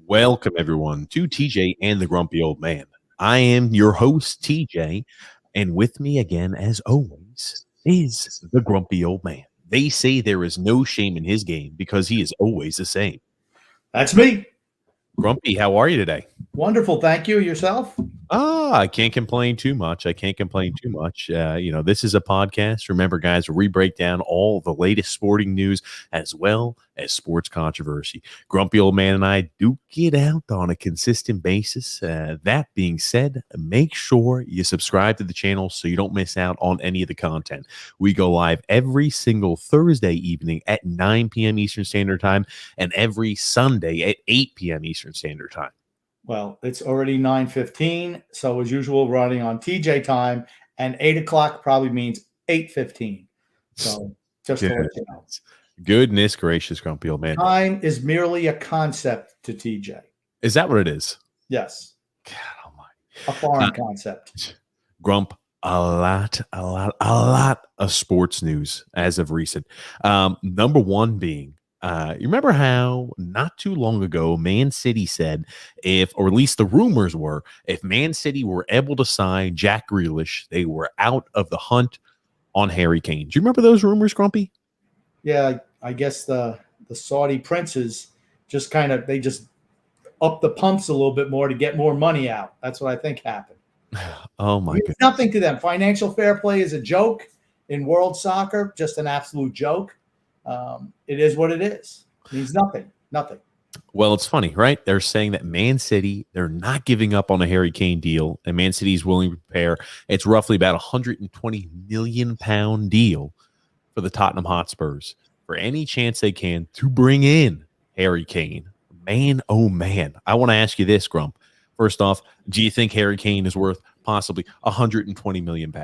Welcome, everyone, to TJ and the Grumpy Old Man. I am your host, TJ, and with me again, as always, is the Grumpy Old Man. They say there is no shame in his game because he is always the same. That's me. Grumpy, how are you today? Wonderful. Thank you. Yourself? I can't complain too much. This is a podcast. Remember, guys, where we break down all the latest sporting news as well as sports controversy. Grumpy Old Man and I do get out on a consistent basis. That being said, make sure you subscribe to the channel so you don't miss out on any of the content. We go live every single Thursday evening at 9 p.m. Eastern Standard Time and every Sunday at 8 p.m. Eastern Standard Time. Well, it's already 9:15, so as usual, running on TJ time, and 8 o'clock probably means 8:15. So just to let you know. Goodness gracious, Grumpy Old Man. Time is merely a concept to TJ. Is that what it is? Yes. God almighty. A foreign concept. Grump, a lot of sports news as of recent. Number one being, you remember how not too long ago Mann City said or at least the rumors were, if Mann City were able to sign Jack Grealish, they were out of the hunt on Harry Kane. Do you remember those rumors, Grumpy? Yeah, I guess the Saudi princes just they just upped the pumps a little bit more to get more money out. That's what I think happened. Oh my goodness. Nothing to them. Financial fair play is a joke in world soccer, just an absolute joke. It is what it is. It means nothing. Well, it's funny, right? They're saying that Man City, they're not giving up on a Harry Kane deal, and Man City is willing to prepare. It's roughly about a £120 million deal for the Tottenham Hotspurs for any chance they can to bring in Harry Kane. Man, oh man. I want to ask you this, Grump. First off, do you think Harry Kane is worth possibly £120 million?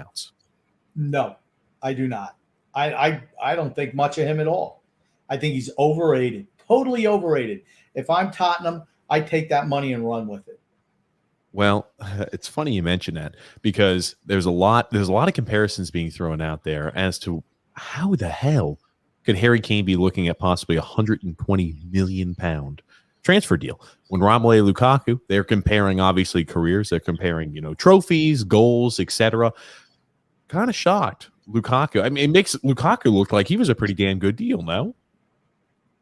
No, I do not. I don't think much of him at all. I think he's overrated, totally overrated. If I'm Tottenham, I take that money and run with it. Well, it's funny you mention that because there's a lot of comparisons being thrown out there as to how the hell could Harry Kane be looking at possibly £120 million transfer deal when Romelu Lukaku, they're comparing obviously careers, they're comparing, trophies, goals, etc. Kind of shocked. Lukaku. I mean, it makes Lukaku look like he was a pretty damn good deal, no?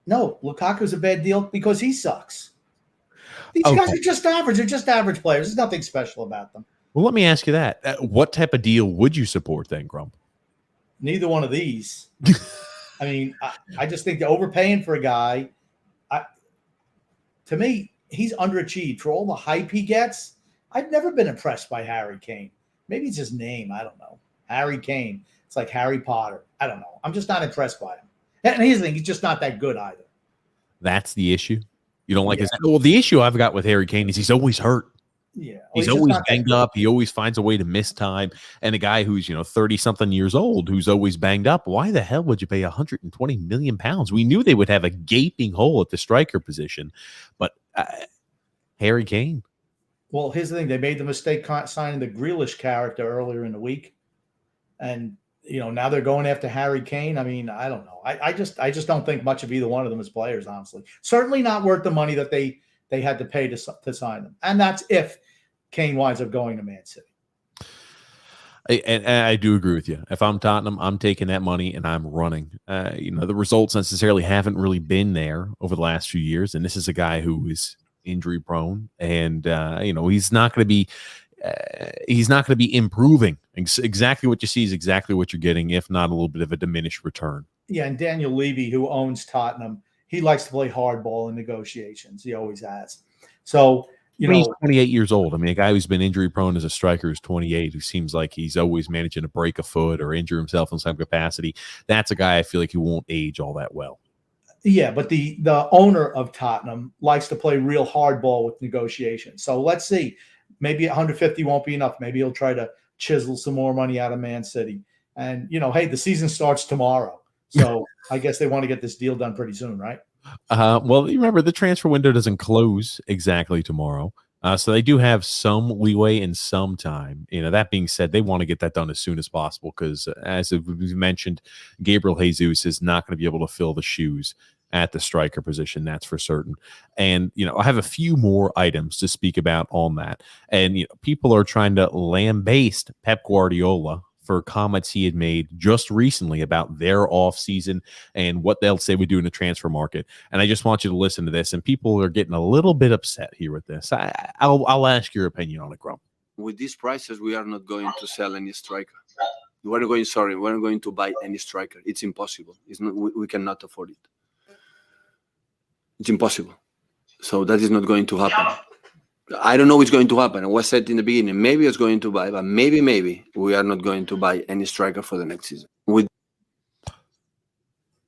No, Lukaku's a bad deal because he sucks. These guys are just average. They're just average players. There's nothing special about them. Well, let me ask you that. What type of deal would you support then, Grump? Neither one of these. I mean, I just think they're overpaying for a guy. To me, he's underachieved for all the hype he gets. I've never been impressed by Harry Kane. Maybe it's his name. I don't know. Harry Kane. It's like Harry Potter. I don't know. I'm just not impressed by him. And here's the thing. He's just not that good either. That's the issue? You don't like his... Well, the issue I've got with Harry Kane is he's always hurt. Yeah. Well, he's always banged up. He always finds a way to miss time. And a guy who's, 30-something years old who's always banged up, why the hell would you pay £120 million? We knew they would have a gaping hole at the striker position. But Harry Kane. Well, here's the thing. They made the mistake signing the Grealish character earlier in the week. And, now they're going after Harry Kane. I mean, I don't know. I just don't think much of either one of them as players, honestly. Certainly not worth the money that they had to pay to sign them. And that's if Kane winds up going to Man City. And I do agree with you. If I'm Tottenham, I'm taking that money and I'm running. The results necessarily haven't really been there over the last few years. And this is a guy who is injury prone and, he's not going to be improving. Exactly what you see is exactly what you're getting, if not a little bit of a diminished return. Yeah, and Daniel Levy, who owns Tottenham, he likes to play hardball in negotiations. He always has. So, he's 28 years old. I mean, a guy who's been injury prone as a striker is 28, who seems like he's always managing to break a foot or injure himself in some capacity. That's a guy I feel like he won't age all that well. Yeah, but the owner of Tottenham likes to play real hardball with negotiations. So let's see. Maybe 150 won't be enough. Maybe he'll try to chisel some more money out of Man City. And, hey, the season starts tomorrow. So I guess they want to get this deal done pretty soon, right? Well, remember, the transfer window doesn't close exactly tomorrow. So they do have some leeway and some time. That being said, they want to get that done as soon as possible because, as we mentioned, Gabriel Jesus is not going to be able to fill the shoes at the striker position. That's for certain. And, I have a few more items to speak about on that. And, people are trying to lambaste Pep Guardiola for comments he had made just recently about their offseason and what they'll say we do in the transfer market. And I just want you to listen to this. And people are getting a little bit upset here with this. I'll ask your opinion on it, Grump. With these prices, we are not going to sell any striker. We're not going to buy any striker. It's impossible. It's not. We cannot afford it. It's impossible. So that is not going to happen. I don't know what's going to happen. I was said in the beginning, maybe it's going to buy, but maybe we are not going to buy any striker for the next season.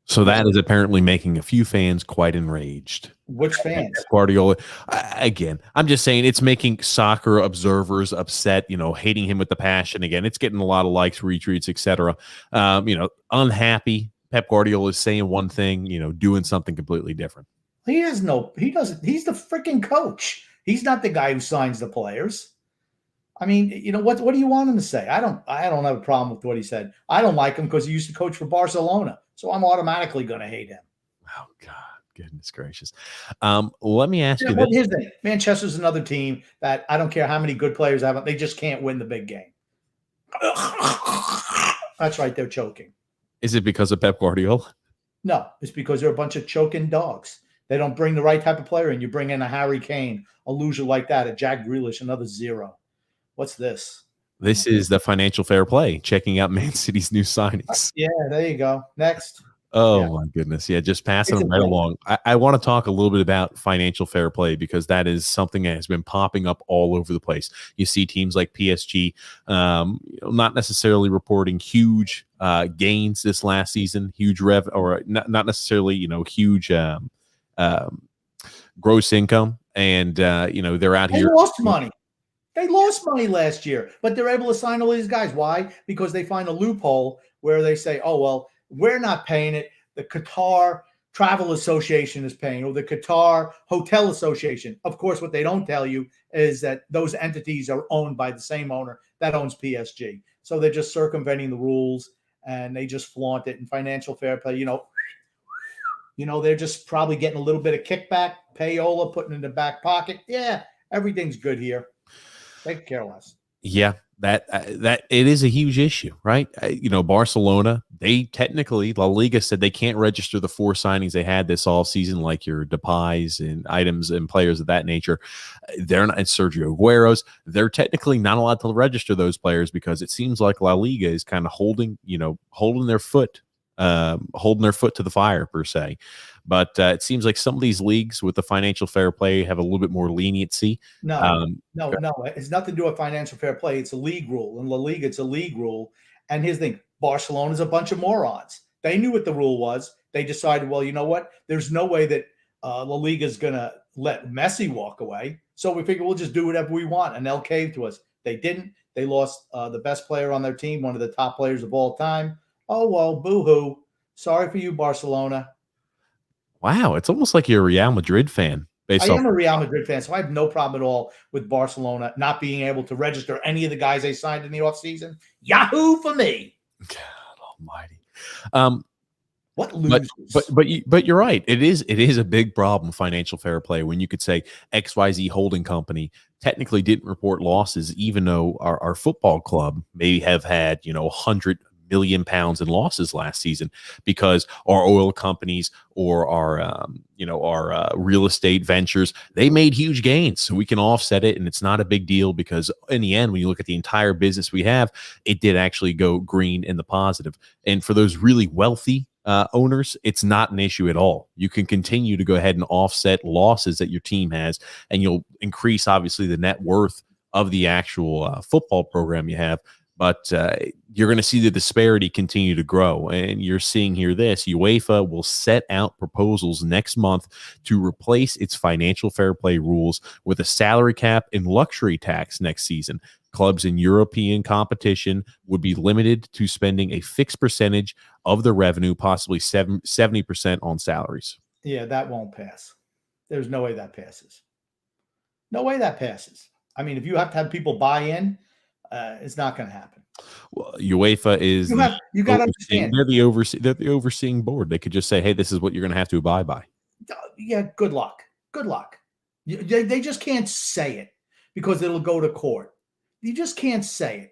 So that is apparently making a few fans quite enraged. Which fans? Guardiola. Again, I'm just saying it's making soccer observers upset, hating him with the passion. Again, it's getting a lot of likes, retweets, etc. Unhappy. Pep Guardiola is saying one thing, doing something completely different. He doesn't. He's the freaking coach. He's not the guy who signs the players. I mean, what do you want him to say? I don't have a problem with what he said. I don't like him because he used to coach for Barcelona. So I'm automatically going to hate him. Oh, God. Goodness gracious. Let me ask you this. Here's the thing. Manchester's another team that I don't care how many good players have. They just can't win the big game. That's right. They're choking. Is it because of Pep Guardiola? No, it's because they're a bunch of choking dogs. They don't bring the right type of player in. You bring in a Harry Kane, a loser like that, a Jack Grealish, another zero. What's this? This is the financial fair play, checking out Man City's new signings. Yeah, there you go. Next. Oh, my goodness. Yeah, just passing them right along. I want to talk a little bit about financial fair play because that is something that has been popping up all over the place. You see teams like PSG not necessarily reporting huge gains this last season, huge or not necessarily, huge gross income. And, they're out here. They lost money. They lost money last year, but they're able to sign all these guys. Why? Because they find a loophole where they say, oh, well, we're not paying it. The Qatar Travel Association is paying, or the Qatar Hotel Association. Of course, what they don't tell you is that those entities are owned by the same owner that owns PSG. So they're just circumventing the rules and they just flaunt it. And financial fair play, they're just probably getting a little bit of kickback, payola, putting it in the back pocket. Yeah, everything's good here. They care less. Yeah, that it is a huge issue, right? Barcelona, they technically, La Liga said they can't register the 4 signings they had this offseason, like your Depay's and items and players of that nature. They're not, and Sergio Aguero's. They're technically not allowed to register those players because it seems like La Liga is kind of holding their foot to the fire per se. But it seems like some of these leagues with the financial fair play have a little bit more leniency. No. It's nothing to do with financial fair play. It's a league rule. In La Liga, it's a league rule. And here's the thing. Barcelona's a bunch of morons. They knew what the rule was. They decided, well, you know what? There's no way that La Liga is going to let Messi walk away. So we figured we'll just do whatever we want, and they'll cave to us. They didn't. They lost the best player on their team, one of the top players of all time. Oh, well, boo-hoo. Sorry for you, Barcelona. Wow, it's almost like you're a Real Madrid fan. I am a Real Madrid fan, so I have no problem at all with Barcelona not being able to register any of the guys they signed in the offseason. Yahoo for me. God almighty. What losers? But you're right. It is a big problem, financial fair play, when you could say XYZ holding company technically didn't report losses, even though our football club may have had, 100 million pounds in losses last season because our oil companies or our real estate ventures, they made huge gains. So we can offset it. And it's not a big deal because in the end, when you look at the entire business we have, it did actually go green in the positive. And for those really wealthy owners, it's not an issue at all. You can continue to go ahead and offset losses that your team has, and you'll increase obviously the net worth of the actual football program you have. But you're going to see the disparity continue to grow. And you're seeing here this, UEFA will set out proposals next month to replace its financial fair play rules with a salary cap and luxury tax next season. Clubs in European competition would be limited to spending a fixed percentage of the revenue, possibly 70% on salaries. Yeah, that won't pass. There's no way that passes. No way that passes. I mean, if you have to have people buy in, It's not going to happen. Well, UEFA is you got to understand. They're the overseeing board. They could just say, hey, this is what you're going to have to abide by. Yeah, good luck. Good luck. They just can't say it because it'll go to court. You just can't say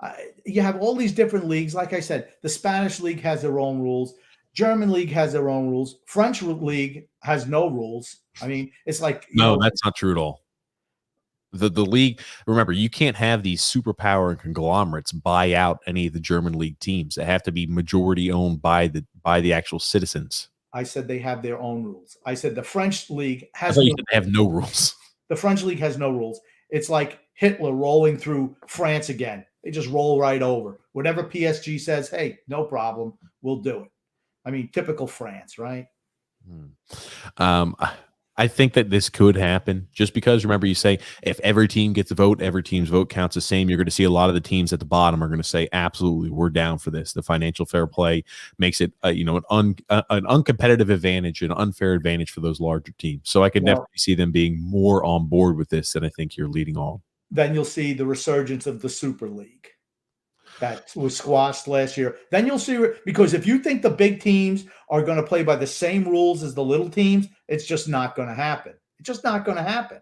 it. You have all these different leagues. Like I said, the Spanish league has their own rules. German league has their own rules. French league has no rules. I mean, it's like that's not true at all. The league, remember, you can't have these superpower and conglomerates buy out any of the German league teams. They have to be majority owned by the actual citizens. I said they have their own rules. I said the French league has they have no rules. The French league has no rules. It's like Hitler rolling through France again. They just roll right over. Whatever PSG says, hey, no problem, we'll do it. I mean, typical France, right? I think that this could happen just because, remember, you say if every team gets a vote, every team's vote counts the same. You're going to see a lot of the teams at the bottom are going to say, absolutely, we're down for this. The financial fair play makes it, an uncompetitive advantage, an unfair advantage for those larger teams. So I could definitely see them being more on board with this than I think you're leading on. Then you'll see the resurgence of the Super League that was squashed last year. Then you'll see, because if you think the big teams are going to play by the same rules as the little teams, it's just not going to happen. It's just not going to happen.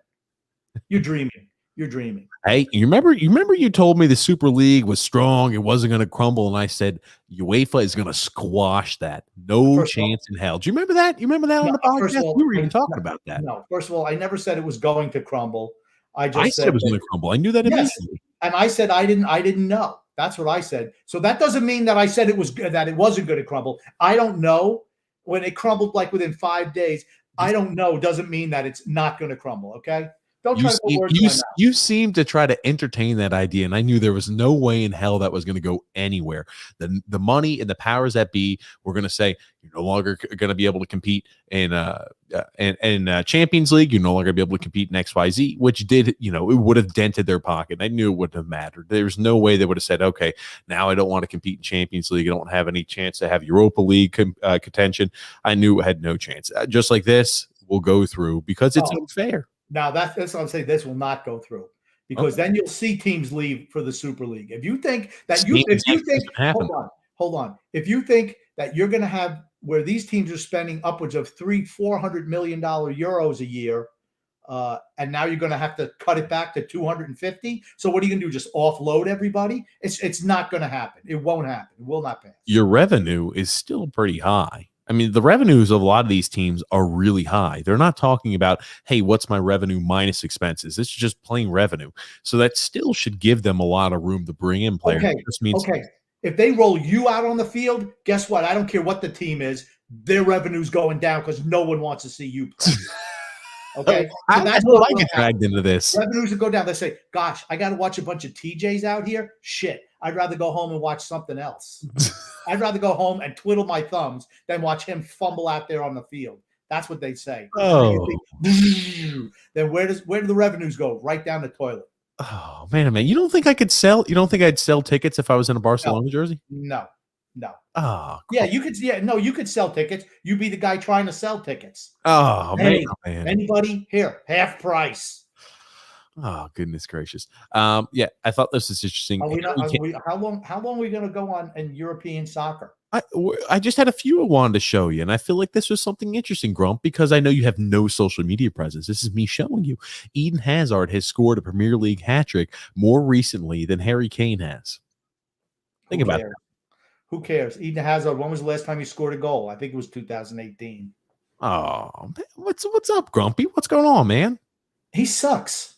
You're dreaming. You're dreaming. Hey, you remember you told me the Super League was strong, it wasn't going to crumble, and I said UEFA is going to squash that. No chance in hell. Do you remember that? You remember that on the podcast? We were even talking about that. No, first of all, I never said it was going to crumble. I said it was going to crumble. I knew that immediately. And I said I didn't know. That's what I said. So that doesn't mean that I said it wasn't going to crumble. I don't know. When it crumbled like within 5 days, I don't know. Doesn't mean that it's not going to crumble. Okay. Don't try to put words in my mouth. You seemed to try to entertain that idea, and I knew there was no way in hell that was going to go anywhere. The money and the powers that be were going to say you're no longer going to be able to compete in Champions League. You're no longer going to be able to compete in XYZ, which did, it would have dented their pocket. I knew it wouldn't have mattered. There's no way they would have said, okay, now I don't want to compete in Champions League. I don't have any chance to have Europa League contention. I knew I had no chance. Just like this, we'll go through because it's unfair. Now that's what I'm saying. This will not go through because then you'll see teams leave for the Super League. If you think that hold on. If you think that you're going to have where these teams are spending upwards of $400 million euros a year, and now you're going to have to cut it back to 250. So what are you going to do? Just offload everybody? It's not going to happen. It won't happen. It will not pass. Your revenue is still pretty high. I mean, the revenues of a lot of these teams are really high. They're not talking about, hey, what's my revenue minus expenses? It's just plain revenue. So that still should give them a lot of room to bring in players. Okay. If they roll you out on the field, guess what? I don't care what the team is. Their revenue's going down because no one wants to see you play. Okay? So that's what I get dragged into this. Revenues will go down. They say, gosh, I got to watch a bunch of TJs out here. Shit. I'd rather go home and watch something else. I'd rather go home and twiddle my thumbs than watch him fumble out there on the field. That's what they say. Oh. Then where do the revenues go? Right down the toilet. Oh, man. You don't think I could sell? You don't think I'd sell tickets if I was in a Barcelona jersey? No. Oh, yeah, you could. Yeah, no, you could sell tickets. You'd be the guy trying to sell tickets. Oh, man. Anybody here? Half price. Oh, goodness gracious. Yeah, I thought this was interesting. How long are we going to go on in European soccer? I just had a few I wanted to show you, and I feel like this was something interesting, Grump, because I know you have no social media presence. This is me showing you. Eden Hazard has scored a Premier League hat-trick more recently than Harry Kane has. Think about that. Who cares? Eden Hazard, when was the last time he scored a goal? I think it was 2018. Oh, man. What's up, Grumpy? What's going on, man? He sucks.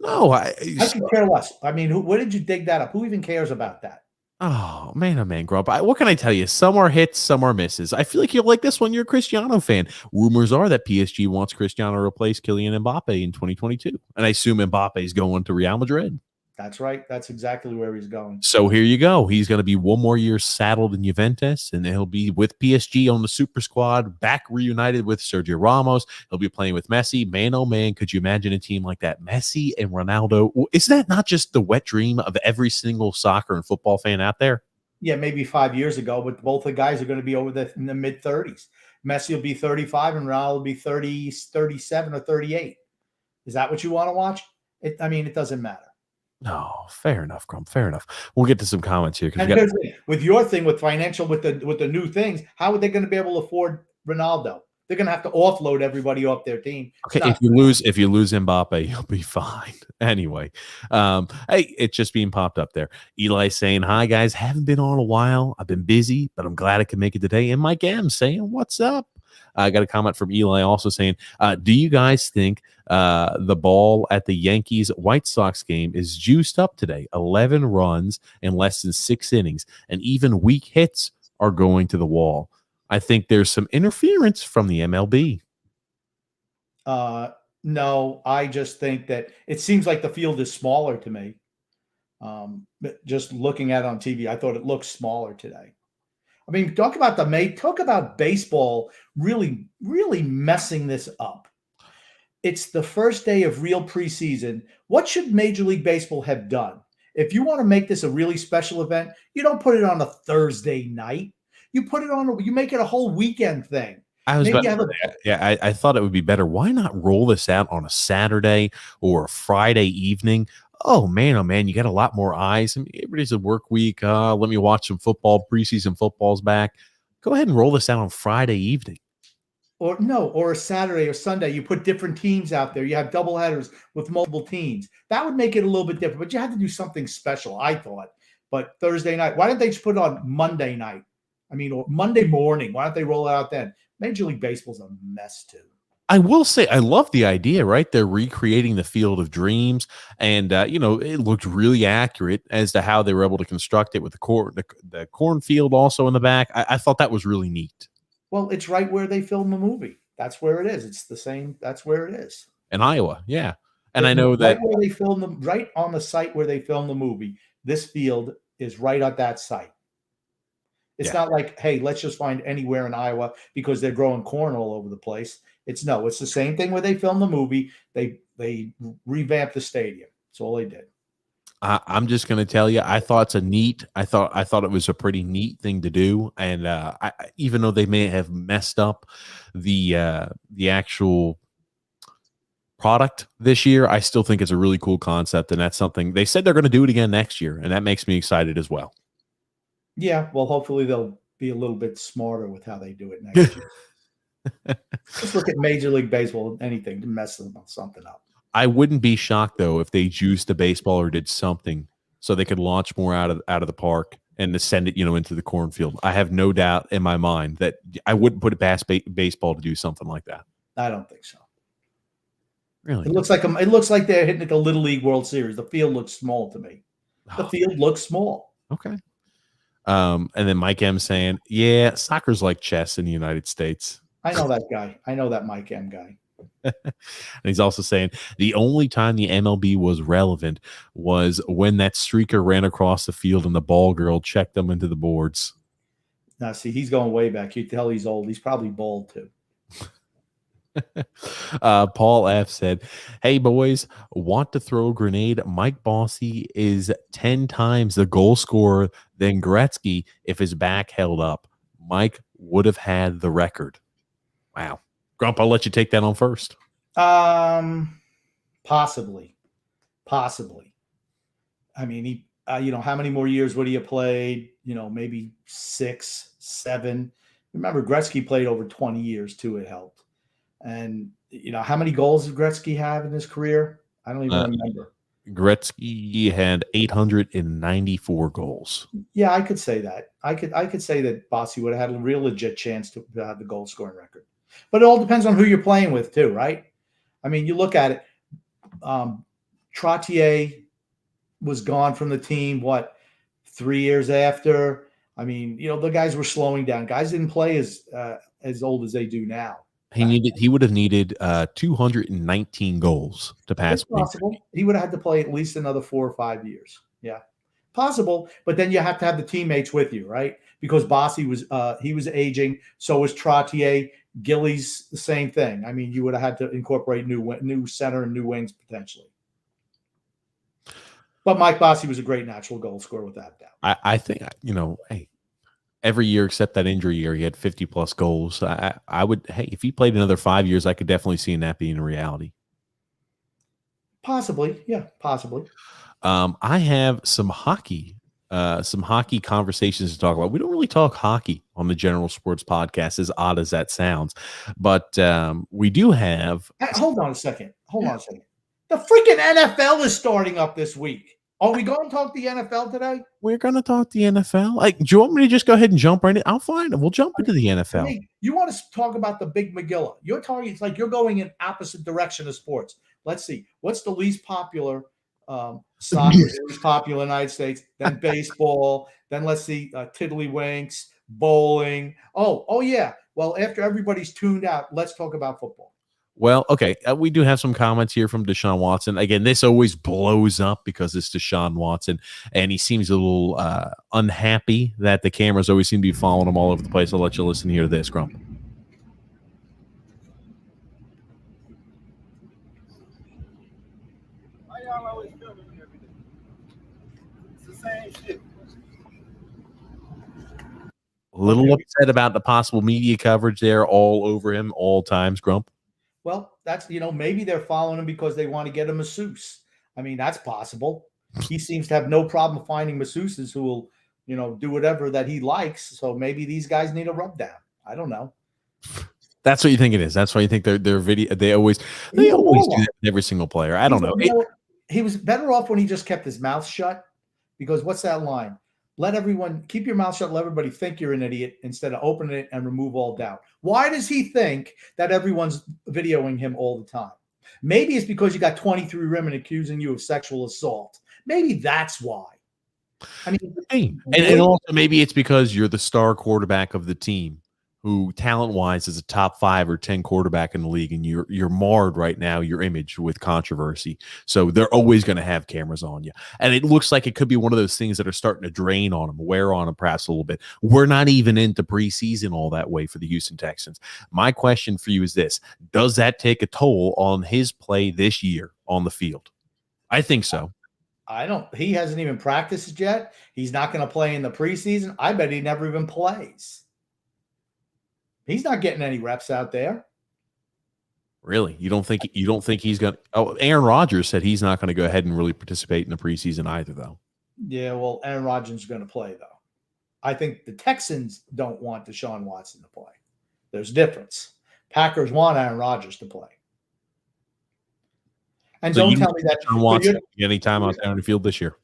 No, I could care less. I mean, where did you dig that up? Who even cares about that? Oh, man, Grump. What can I tell you? Some are hits, some are misses. I feel like you'll like this one. You're a Cristiano fan. Rumors are that PSG wants Cristiano to replace Kylian Mbappe in 2022. And I assume Mbappe is going to Real Madrid. That's right. That's exactly where he's going. So here you go. He's going to be one more year saddled in Juventus, and he'll be with PSG on the super squad, back reunited with Sergio Ramos. He'll be playing with Messi. Man, oh man, could you imagine a team like that? Messi and Ronaldo. Isn't that not just the wet dream of every single soccer and football fan out there? Yeah, maybe 5 years ago, but both the guys are going to be in the mid-30s. Messi will be 35 and Ronaldo will be 30, 37 or 38. Is that what you want to watch? It doesn't matter. No, fair enough, Crump. Fair enough. We'll get to some comments here because And here's the thing, with your thing with financial, with the new things, how are they going to be able to afford Ronaldo? They're going to have to offload everybody off their team. okay. If you lose Mbappe, you'll be fine. Anyway, hey, it's just being popped up there. Eli saying, "Hi guys, haven't been on a while. I've been busy, but I'm glad I could make it today." And Mike M saying, "What's up?" I got a comment from Eli also saying, "Do you guys think the ball at the Yankees White Sox game is juiced up today? 11 runs in less than 6 innings, and even weak hits are going to the wall. I think there's some interference from the MLB." No, I just think that it seems like the field is smaller to me. But just looking at it on TV, I thought it looked smaller today. I mean, talk about baseball really, really messing this up. It's the first day of real preseason. What should Major League Baseball have done? If you want to make this a really special event, you don't put it on a Thursday night. You make it a whole weekend thing. I thought it would be better. Why not roll this out on a Saturday or a Friday evening? Oh man, you got a lot more eyes. I mean, everybody's a work week. Let me watch some football. Preseason football's back. Go ahead and roll this out on Friday evening. Or a Saturday or Sunday. You put different teams out there. You have double headers with multiple teams. That would make it a little bit different, but you had to do something special, I thought. But Thursday night, why didn't they just put it on Monday night? I mean, or Monday morning. Why don't they roll it out then? Major League Baseball's a mess too. I will say I love the idea, right? They're recreating the Field of Dreams, and it looked really accurate as to how they were able to construct it with the cornfield also in the back. I thought that was really neat. Well, it's right where they filmed the movie. That's where it is. It's the same. That's where it is. In Iowa, yeah. And I know that where they filmed them, right on the site where they filmed the movie, this field is right at that site. It's not like, hey, let's just find anywhere in Iowa because they're growing corn all over the place. It's the same thing where they filmed the movie. They revamped the stadium. That's all they did. I'm just going to tell you, I thought it was a pretty neat thing to do. And even though they may have messed up the actual product this year, I still think it's a really cool concept. And that's something they said they're going to do it again next year. And that makes me excited as well. Yeah, well, hopefully they'll be a little bit smarter with how they do it next year. Just look at Major League Baseball, anything to mess something up. I wouldn't be shocked though if they juiced the baseball or did something so they could launch more out of the park and to send it, into the cornfield. I have no doubt in my mind that I wouldn't put it past baseball to do something like that. I don't think so. Really, it looks like they're hitting at the Little League World Series. The field looks small to me. The field looks small. Okay. And then Mike M saying, "Yeah, soccer's like chess in the United States." I know that guy. I know that Mike M guy. And he's also saying the only time the MLB was relevant was when that streaker ran across the field and the ball girl checked them into the boards. Now, see, he's going way back. You tell he's old. He's probably bald too. Paul F said, "Hey boys, want to throw a grenade? Mike Bossie is 10 times the goal scorer than Gretzky if his back held up. Mike would have had the record." Wow. Grump, I'll let you take that on first. Possibly. I mean, he, how many more years would he have played? Maybe 6, 7. Remember, Gretzky played over 20 years too. It helped. And, how many goals did Gretzky have in his career? I don't even remember. Gretzky had 894 goals. Yeah, I could say that. I could say that Bossie would have had a real legit chance to have the goal scoring record. But it all depends on who you're playing with too, right? I mean, you look at it. Trottier was gone from the team, 3 years after? I mean, the guys were slowing down. Guys didn't play as old as they do now. He would have needed 219 goals to pass. It's possible. He would have had to play at least another 4 or 5 years. Yeah, possible. But then you have to have the teammates with you, right? Because Bossie was aging. So was Trottier. Gillies, the same thing. I mean, you would have had to incorporate new center and new wings potentially. But Mike Bossie was a great natural goal scorer without doubt. I think, hey, every year except that injury year, he had 50-plus goals. I would, if he played another 5 years, I could definitely see that being a reality. Possibly, yeah, possibly. I have some hockey conversations to talk about. We don't really talk hockey on the General Sports Podcast, as odd as that sounds, but we do have. Hold on a second. The freaking NFL is starting up this week. Are we going to talk the NFL today? We're going to talk the NFL. Like, do you want me to just go ahead and jump right in? I'll find it. We'll jump into the NFL. Me, you want to talk about the big Megillah? You're talking. It's like you're going in opposite direction of sports. Let's see. What's the least popular? Soccer is least popular in the United States. Then baseball. Then let's see. Tiddlywinks, bowling. Oh yeah. Well, after everybody's tuned out, let's talk about football. Well, okay, we do have some comments here from Deshaun Watson. Again, this always blows up because it's Deshaun Watson, and he seems a little unhappy that the cameras always seem to be following him all over the place. I'll let you listen here to this, Grump. Why y'all always filming me every day? It's the same shit. A little upset about the possible media coverage there all over him all times, Grump. Well, that's, maybe they're following him because they want to get a masseuse. I mean, that's possible. He seems to have no problem finding masseuses who will, do whatever that he likes. So maybe these guys need a rub down. I don't know. That's what you think it is. That's why you think their video. They always do that with every single player. I don't know. He was better off when he just kept his mouth shut, because what's that line? Let everyone keep your mouth shut. Let everybody think you're an idiot instead of opening it and remove all doubt. Why does he think that everyone's videoing him all the time? Maybe it's because you got 23 women accusing you of sexual assault. Maybe that's why. I mean, and also maybe it's because you're the star quarterback of the team, who talent-wise is a top 5 or 10 quarterback in the league, and you're marred right now, your image, with controversy. So they're always going to have cameras on you. And it looks like it could be one of those things that are starting to drain on them, wear on them perhaps a little bit. We're not even into preseason all that way for the Houston Texans. My question for you is this: does that take a toll on his play this year on the field? I think so. He hasn't even practiced yet. He's not going to play in the preseason. I bet he never even plays. He's not getting any reps out there. Really? You don't think he's going to? Oh, Aaron Rodgers said he's not going to go ahead and really participate in the preseason either, though. Yeah, well, Aaron Rodgers is going to play, though. I think the Texans don't want Deshaun Watson to play. There's a difference. Packers want Aaron Rodgers to play. And so don't tell me that Deshaun Watson get any time out there on the field this year.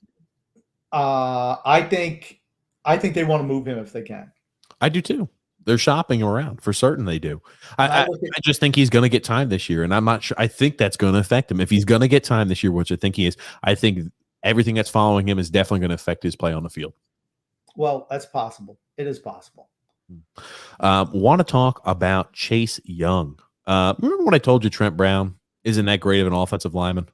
I think they want to move him if they can. I do too. They're shopping around for certain. They do. I just think he's going to get time this year, and I'm not sure. I think that's going to affect him if he's going to get time this year, which I think he is. I think everything that's following him is definitely going to affect his play on the field. Well, that's possible. It is possible. Want to talk about Chase Young? Remember when I told you Trent Brown isn't that great of an offensive lineman?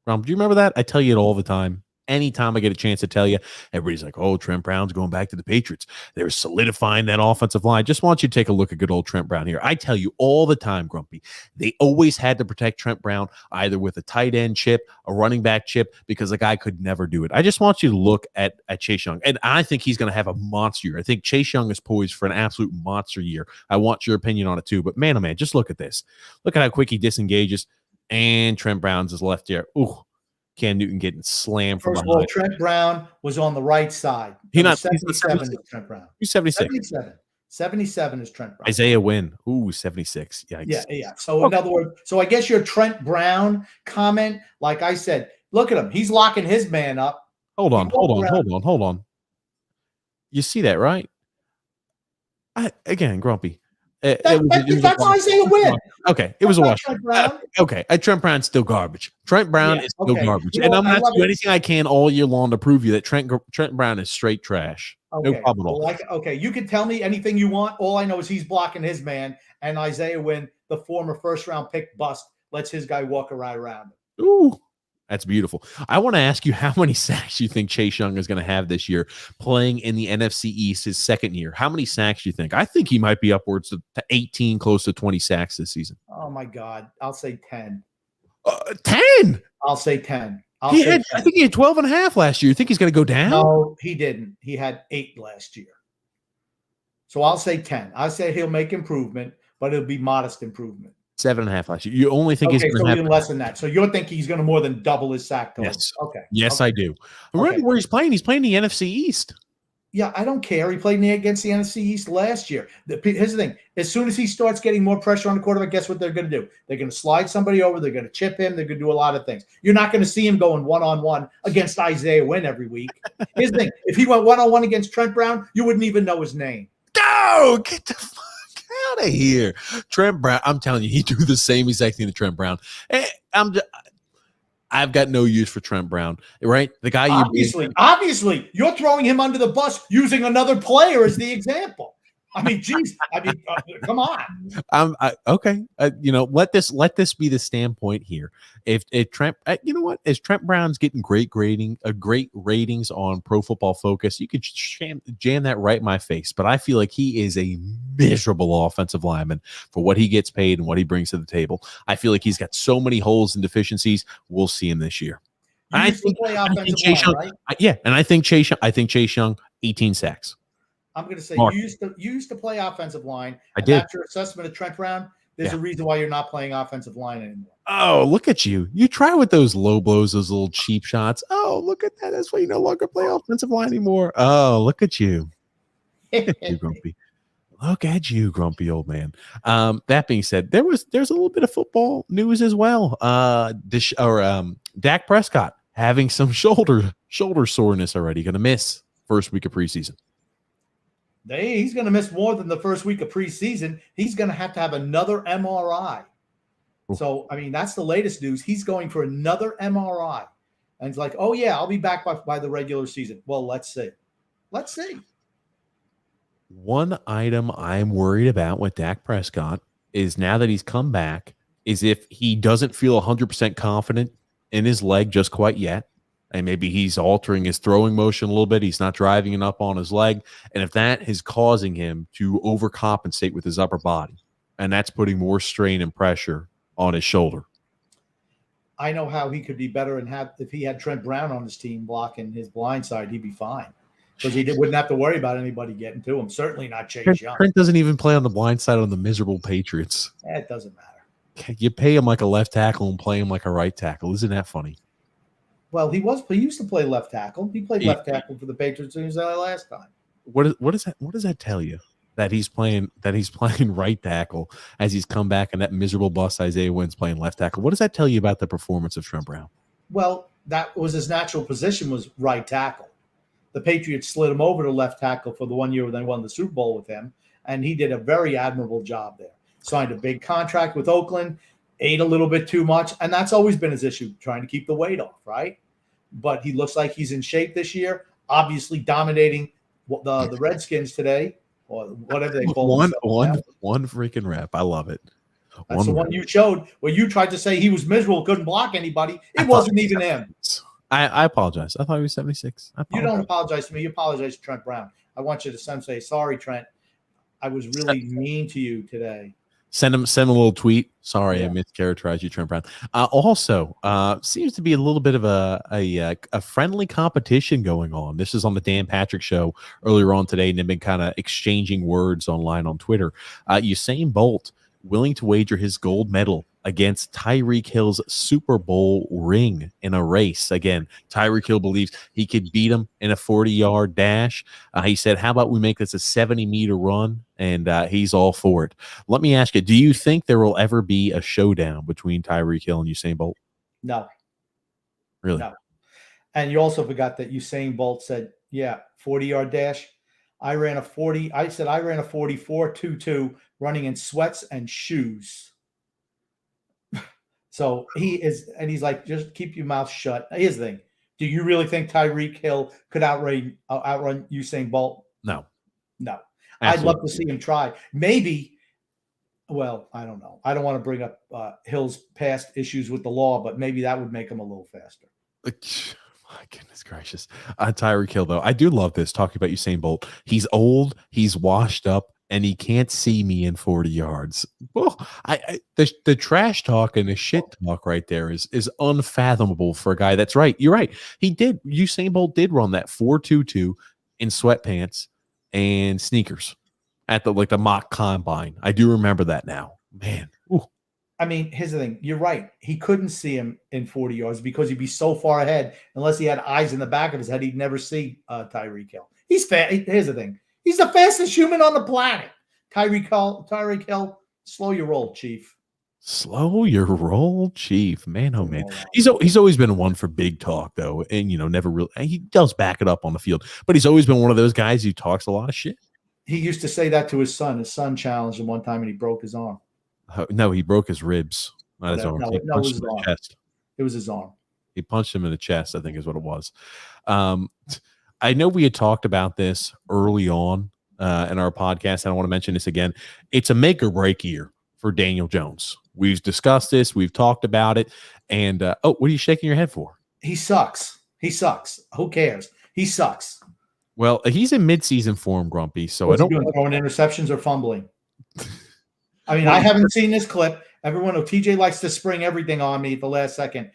Do you remember that? I tell you it all the time. Anytime I get a chance to tell you, everybody's like, oh, Trent Brown's going back to the Patriots. They're solidifying that offensive line. Just want you to take a look at good old Trent Brown here. I tell you all the time, Grumpy, they always had to protect Trent Brown either with a tight end chip, a running back chip, because the guy could never do it. I just want you to look at Chase Young, and I think he's going to have a monster year. I think Chase Young is poised for an absolute monster year. I want your opinion on it too, but man, oh man, just look at this. Look at how quick he disengages, and Trent Brown's his left ear. Ooh. Cam Newton getting slammed from behind. First of all, Trent Brown was on the right side. He's not 77 is Trent Brown. He's 76. 77 is Trent Brown. Isaiah Wynn. Ooh, 76. Yikes. Yeah. So in other words, I guess your Trent Brown comment, like I said, look at him. He's locking his man up. Hold on. You see that, right? Again, Grumpy. That's Isaiah Wynn. Okay, it was a wash. Okay, Trent Brown's still garbage. Trent Brown is still garbage. And I'm not doing anything I can all year long to prove you that Trent Brown is straight trash. Okay. No problem at all. Okay, you can tell me anything you want. All I know is he's blocking his man, and Isaiah Wynn, the former first-round pick bust, lets his guy walk right around him. Ooh. That's beautiful. I want to ask you how many sacks you think Chase Young is going to have this year playing in the NFC East his second year. How many sacks do you think? I think he might be upwards to 18, close to 20 sacks this season. Oh, my God. I'll say 10. 10? I'll say 10. I think he had 12 and a half last year. You think he's going to go down? No, he didn't. He had 8 last year. So I'll say 10. I'll say he'll make improvement, but it'll be modest improvement. 7.5 last year. You only think Okay, he's so going to even have less than that. So you think he's going to more than double his sack total? Yes. Okay. Yes, okay. I do. Remember where he's playing? He's playing the NFC East. Yeah, I don't care. He played against the NFC East last year. Here's the thing. As soon as he starts getting more pressure on the quarterback, guess what they're going to do? They're going to slide somebody over. They're going to chip him. They're going to do a lot of things. You're not going to see him going one-on-one against Isaiah Wynn every week. Here's the thing. If he went one-on-one against Trent Brown, you wouldn't even know his name. No, get the fuck out of here. Trent Brown, I'm telling you, he do the same exact thing to Trent Brown. I've got no use for Trent Brown, right? The guy obviously, you're throwing him under the bus using another player as the example. I mean, geez, come on. Okay. Let this be the standpoint here. If Trent, you know what? As Trent Brown's getting great ratings on Pro Football Focus, you could jam that right in my face. But I feel like he is a miserable offensive lineman for what he gets paid and what he brings to the table. I feel like he's got so many holes and deficiencies. We'll see him this year. I think Chase Young, right? And I think Chase Young, 18 sacks. I'm going to say you used to play offensive line. I did. That's your assessment of Trent Brown. There's a reason why you're not playing offensive line anymore. Oh, look at you. You try with those low blows, those little cheap shots. Oh, look at that. That's why you no longer play offensive line anymore. Oh, look at you. You grumpy. Look at you, grumpy old man. That being said, there's a little bit of football news as well. Dak Prescott having some shoulder soreness already. Going to miss first week of preseason. He's going to miss more than the first week of preseason. He's going to have another MRI. So, I mean, that's the latest news. He's going for another MRI. And it's like, oh, yeah, I'll be back by the regular season. Well, let's see. Let's see. One item I'm worried about with Dak Prescott is now that he's come back is if he doesn't feel 100% confident in his leg just quite yet. And maybe he's altering his throwing motion a little bit. He's not driving it up on his leg. And if that is causing him to overcompensate with his upper body, and that's putting more strain and pressure on his shoulder. I know how he could be better and if he had Trent Brown on his team blocking his blind side, he'd be fine. Because he wouldn't have to worry about anybody getting to him. Certainly not Chase Young. Trent doesn't even play on the blind side on the miserable Patriots. It doesn't matter. You pay him like a left tackle and play him like a right tackle. Isn't that funny? Well, he used to play left tackle. He played left tackle for the Patriots when he was there last time. What does that tell you? That he's playing right tackle as he's come back, and that miserable bust Isaiah Wynn's playing left tackle. What does that tell you about the performance of Trent Brown? Well, that was his natural position, was right tackle. The Patriots slid him over to left tackle for the 1 year when they won the Super Bowl with him, and he did a very admirable job there. Signed a big contract with Oakland, ate a little bit too much, and that's always been his issue, trying to keep the weight off, right? But he looks like he's in shape this year, obviously dominating the Redskins today, or whatever they call it. One freaking rep. I love it. That's the one you showed where you tried to say he was miserable, couldn't block anybody. It wasn't even him. I apologize. I thought he was 76. You don't apologize to me. You apologize to Trent Brown. I want you to say, sorry, Trent. I was really mean to you today. Send him a little tweet. Sorry, I mischaracterized you, Trent Brown. Also, seems to be a little bit of a friendly competition going on. This is on the Dan Patrick Show earlier on today, and they've been kind of exchanging words online on Twitter. Usain Bolt willing to wager his gold medal against Tyreek Hill's Super Bowl ring in a race. Again, Tyreek Hill believes he could beat him in a 40-yard dash. He said, how about we make this a 70-meter run? And he's all for it. Let me ask you, do you think there will ever be a showdown between Tyreek Hill and Usain Bolt? No. Really? No. And you also forgot that Usain Bolt said, 40-yard dash. I ran a 44.22 running in sweats and shoes. So he's like, just keep your mouth shut. Here's the thing. Do you really think Tyreek Hill could outrun Usain Bolt? No. I'd love to see him try. Maybe, well, I don't know. I don't want to bring up Hill's past issues with the law, but maybe that would make him a little faster. My goodness gracious. Tyreek Hill, though, I do love this, talking about Usain Bolt. He's old, he's washed up, and he can't see me in 40 yards. Well, the trash talk and the shit talk right there is unfathomable for a guy. That's right. You're right. Usain Bolt did run that 4.22 in sweatpants and sneakers at the mock combine. I do remember that now. Man. Ooh. I mean, here's the thing. You're right. He couldn't see him in 40 yards because he'd be so far ahead. Unless he had eyes in the back of his head, he'd never see Tyreek Hill. He's fast. Here's the thing. He's the fastest human on the planet. Tyreek Hill, slow your roll, Chief. Slow your roll, Chief. Man, oh man. He's always been one for big talk, though. And, never really, he does back it up on the field. But he's always been one of those guys who talks a lot of shit. He used to say that to his son. His son challenged him one time and he broke his arm. No, he broke his ribs, not his arm. No, He it was punched his him in the arm. chest. It was his arm. He punched him in the chest, I think is what it was. I know we had talked about this early on in our podcast. I don't want to mention this again. It's a make or break year for Daniel Jones. We've discussed this. We've talked about it. And, what are you shaking your head for? He sucks. He sucks. Who cares? He sucks. Well, he's in midseason form, Grumpy. So What's I don't he doing, throwing interceptions or fumbling. I mean, I haven't seen this clip. Everyone, TJ likes to spring everything on me at the last second.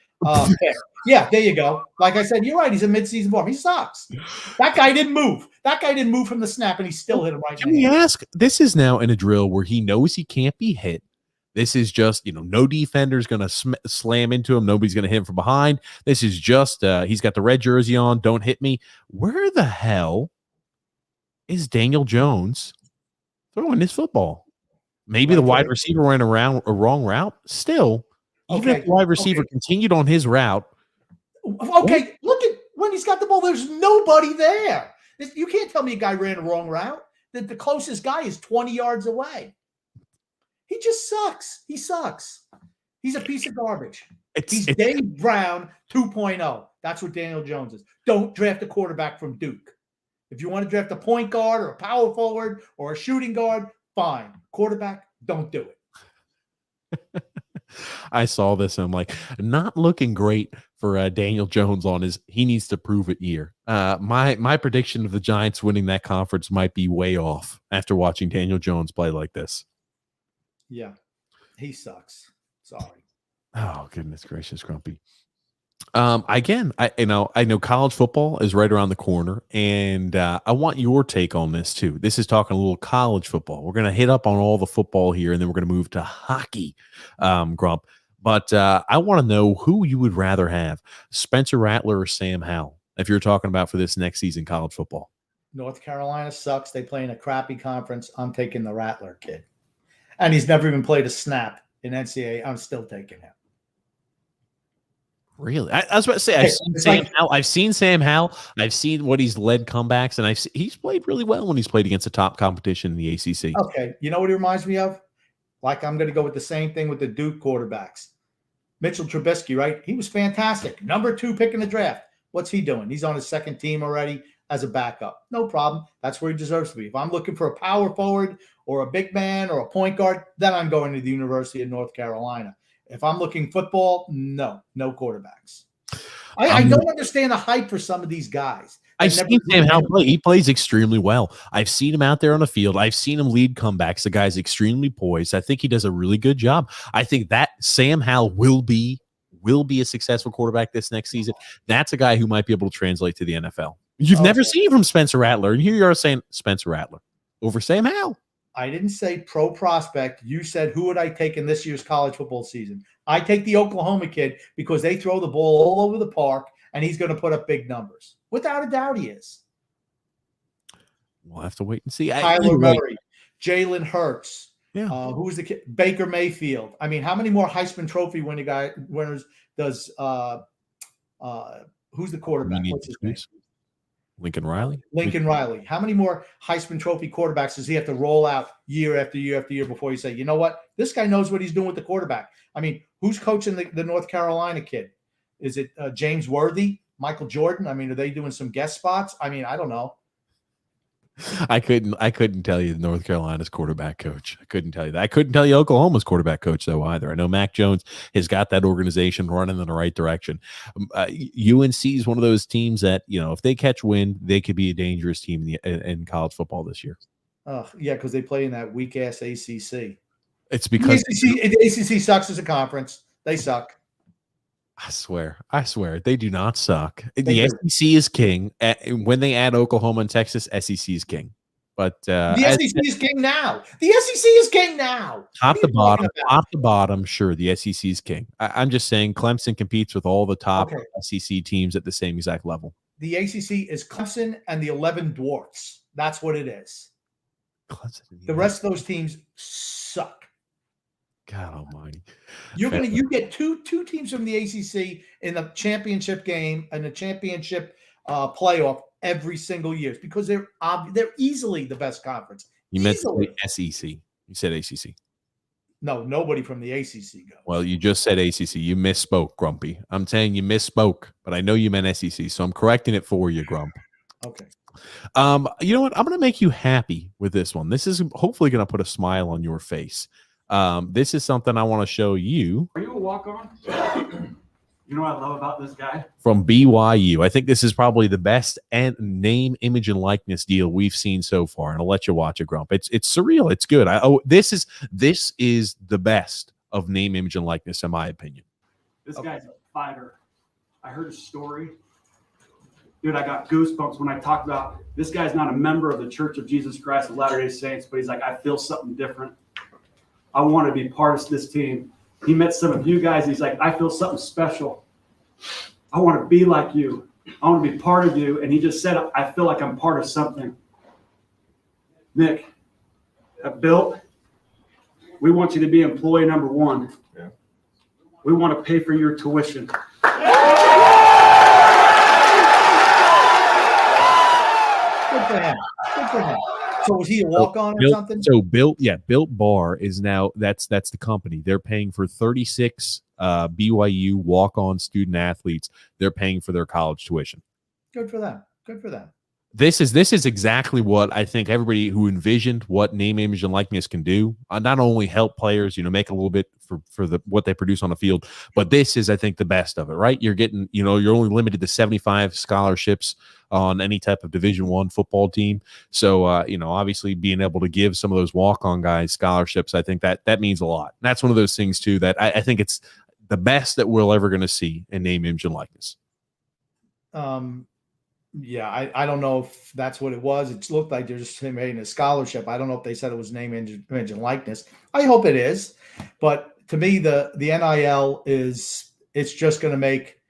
Yeah, there you go. Like I said, you're right. He's in midseason form. He sucks. That guy didn't move. That guy didn't move from the snap, and he still hit him right in Can the we hand. ask? This is now in a drill where he knows he can't be hit. This is just, no defender's going to slam into him. Nobody's going to hit him from behind. This is just, he's got the red jersey on. Don't hit me. Where the hell is Daniel Jones throwing this football? Maybe the wide receiver went around a wrong route. Still, even if the wide receiver continued on his route. Okay, look at when he's got the ball. There's nobody there. You can't tell me a guy ran a wrong route. That the closest guy is 20 yards away. He just sucks. He sucks. He's a piece of garbage. He's Dave Brown 2.0. That's what Daniel Jones is. Don't draft a quarterback from Duke. If you want to draft a point guard or a power forward or a shooting guard, fine. Quarterback, don't do it. I saw this and I'm like, not looking great for Daniel Jones on his he needs to prove it year. My prediction of the Giants winning that conference might be way off after watching Daniel Jones play like this. Yeah, he sucks. Sorry. Oh, goodness gracious, Grumpy. Again, I know college football is right around the corner, and I want your take on this too. This is talking a little college football. We're going to hit up on all the football here, and then we're going to move to hockey, Grump. But I want to know who you would rather have, Spencer Rattler or Sam Howell, if you're talking about for this next season college football. North Carolina sucks. They play in a crappy conference. I'm taking the Rattler kid. And he's never even played a snap in NCAA. I'm still taking him. Really? I was about to say, I've seen Sam Howell. I've seen what he's led comebacks, and he's played really well when he's played against a top competition in the ACC. Okay. You know what he reminds me of? Like, I'm going to go with the same thing with the Duke quarterbacks. Mitchell Trubisky, right? He was fantastic. Number 2 pick in the draft. What's he doing? He's on his second team already as a backup. No problem. That's where he deserves to be. If I'm looking for a power forward or a big man or a point guard, then I'm going to the University of North Carolina. If I'm looking football, no quarterbacks. I don't understand the hype for some of these guys. I've seen Sam Howell play. He plays extremely well. I've seen him out there on the field. I've seen him lead comebacks. The guy's extremely poised. I think he does a really good job. I think that Sam Howell will be a successful quarterback this next season. That's a guy who might be able to translate to the NFL. You've never seen from Spencer Rattler, and here you are saying Spencer Rattler over Sam Howell. I didn't say pro prospect. You said, who would I take in this year's college football season? I take the Oklahoma kid because they throw the ball all over the park, and he's going to put up big numbers. Without a doubt, he is. We'll have to wait and see. Kyler Murray, Jalen Hurts. Yeah. Who's the kid? Baker Mayfield. I mean, how many more Heisman Trophy winners does who's the quarterback? What's his name? Lincoln Riley. Riley. How many more Heisman Trophy quarterbacks does he have to roll out year after year after year before you say, you know what? This guy knows what he's doing with the quarterback. I mean, who's coaching the North Carolina kid? Is it James Worthy, Michael Jordan? I mean, are they doing some guest spots? I mean, I don't know. I couldn't tell you North Carolina's quarterback coach. I couldn't tell you that. I couldn't tell you Oklahoma's quarterback coach though either. I know Mac Jones has got that organization running in the right direction. UNC is one of those teams that, if they catch wind, they could be a dangerous team in college football this year. Yeah, because they play in that weak ass ACC. It's because the ACC sucks as a conference. They suck. I swear, they do not suck. The SEC is king. When they add Oklahoma and Texas, SEC is king. But The SEC is king now. The SEC is king now. top What to are you talking bottom, about? top to bottom, sure, the SEC is king. I'm just saying Clemson competes with all the top Okay. SEC teams at the same exact level. The ACC is Clemson and the 11 dwarfs. That's what it is. Clemson, The rest of those teams suck. God almighty. You get two teams from the ACC in the championship game and the championship playoff every single year because they're easily the best conference. You meant Easily. SEC. You said ACC. No, nobody from the ACC goes. Well, you just said ACC. You misspoke, Grumpy. I'm saying you misspoke, but I know you meant SEC, so I'm correcting it for you, Grump. Okay. You know what? I'm going to make you happy with this one. This is hopefully going to put a smile on your face. This is something I want to show you. Are you a walk-on? You know what I love about this guy? From BYU. I think this is probably the best name, image, and likeness deal we've seen so far. And I'll let you watch it, Grump. It's surreal. It's good. This is the best of name, image, and likeness, in my opinion. This guy's a fighter. I heard a story. Dude, I got goosebumps when I talked about this guy's not a member of the Church of Jesus Christ of Latter-day Saints, but he's like, I feel something different. I want to be part of this team. He met some of you guys. He's like, I feel something special. I want to be like you. I want to be part of you. And he just said, I feel like I'm part of something. Nick, at Built, we want you to be employee number one. Yeah. We want to pay for your tuition. Good for him. Good for him. So was he a walk-on or something? So Built Bar is now that's the company. They're paying for 36 BYU walk-on student athletes. They're paying for their college tuition. Good for them. Good for them. This is exactly what I think everybody who envisioned what name, image, and likeness can do. Not only help players, make a little bit for what they produce on the field, but this is, I think, the best of it. Right? You're getting, you're only limited to 75 scholarships on any type of Division I football team. So, obviously being able to give some of those walk-on guys scholarships, I think that means a lot. And that's one of those things too that I think it's the best that we're ever going to see in name, image, and likeness. Yeah, I don't know if that's what it was. It looked like they're just made a scholarship. I don't know if they said it was name, image, and likeness. I hope it is. But to me, the NIL it's just going to make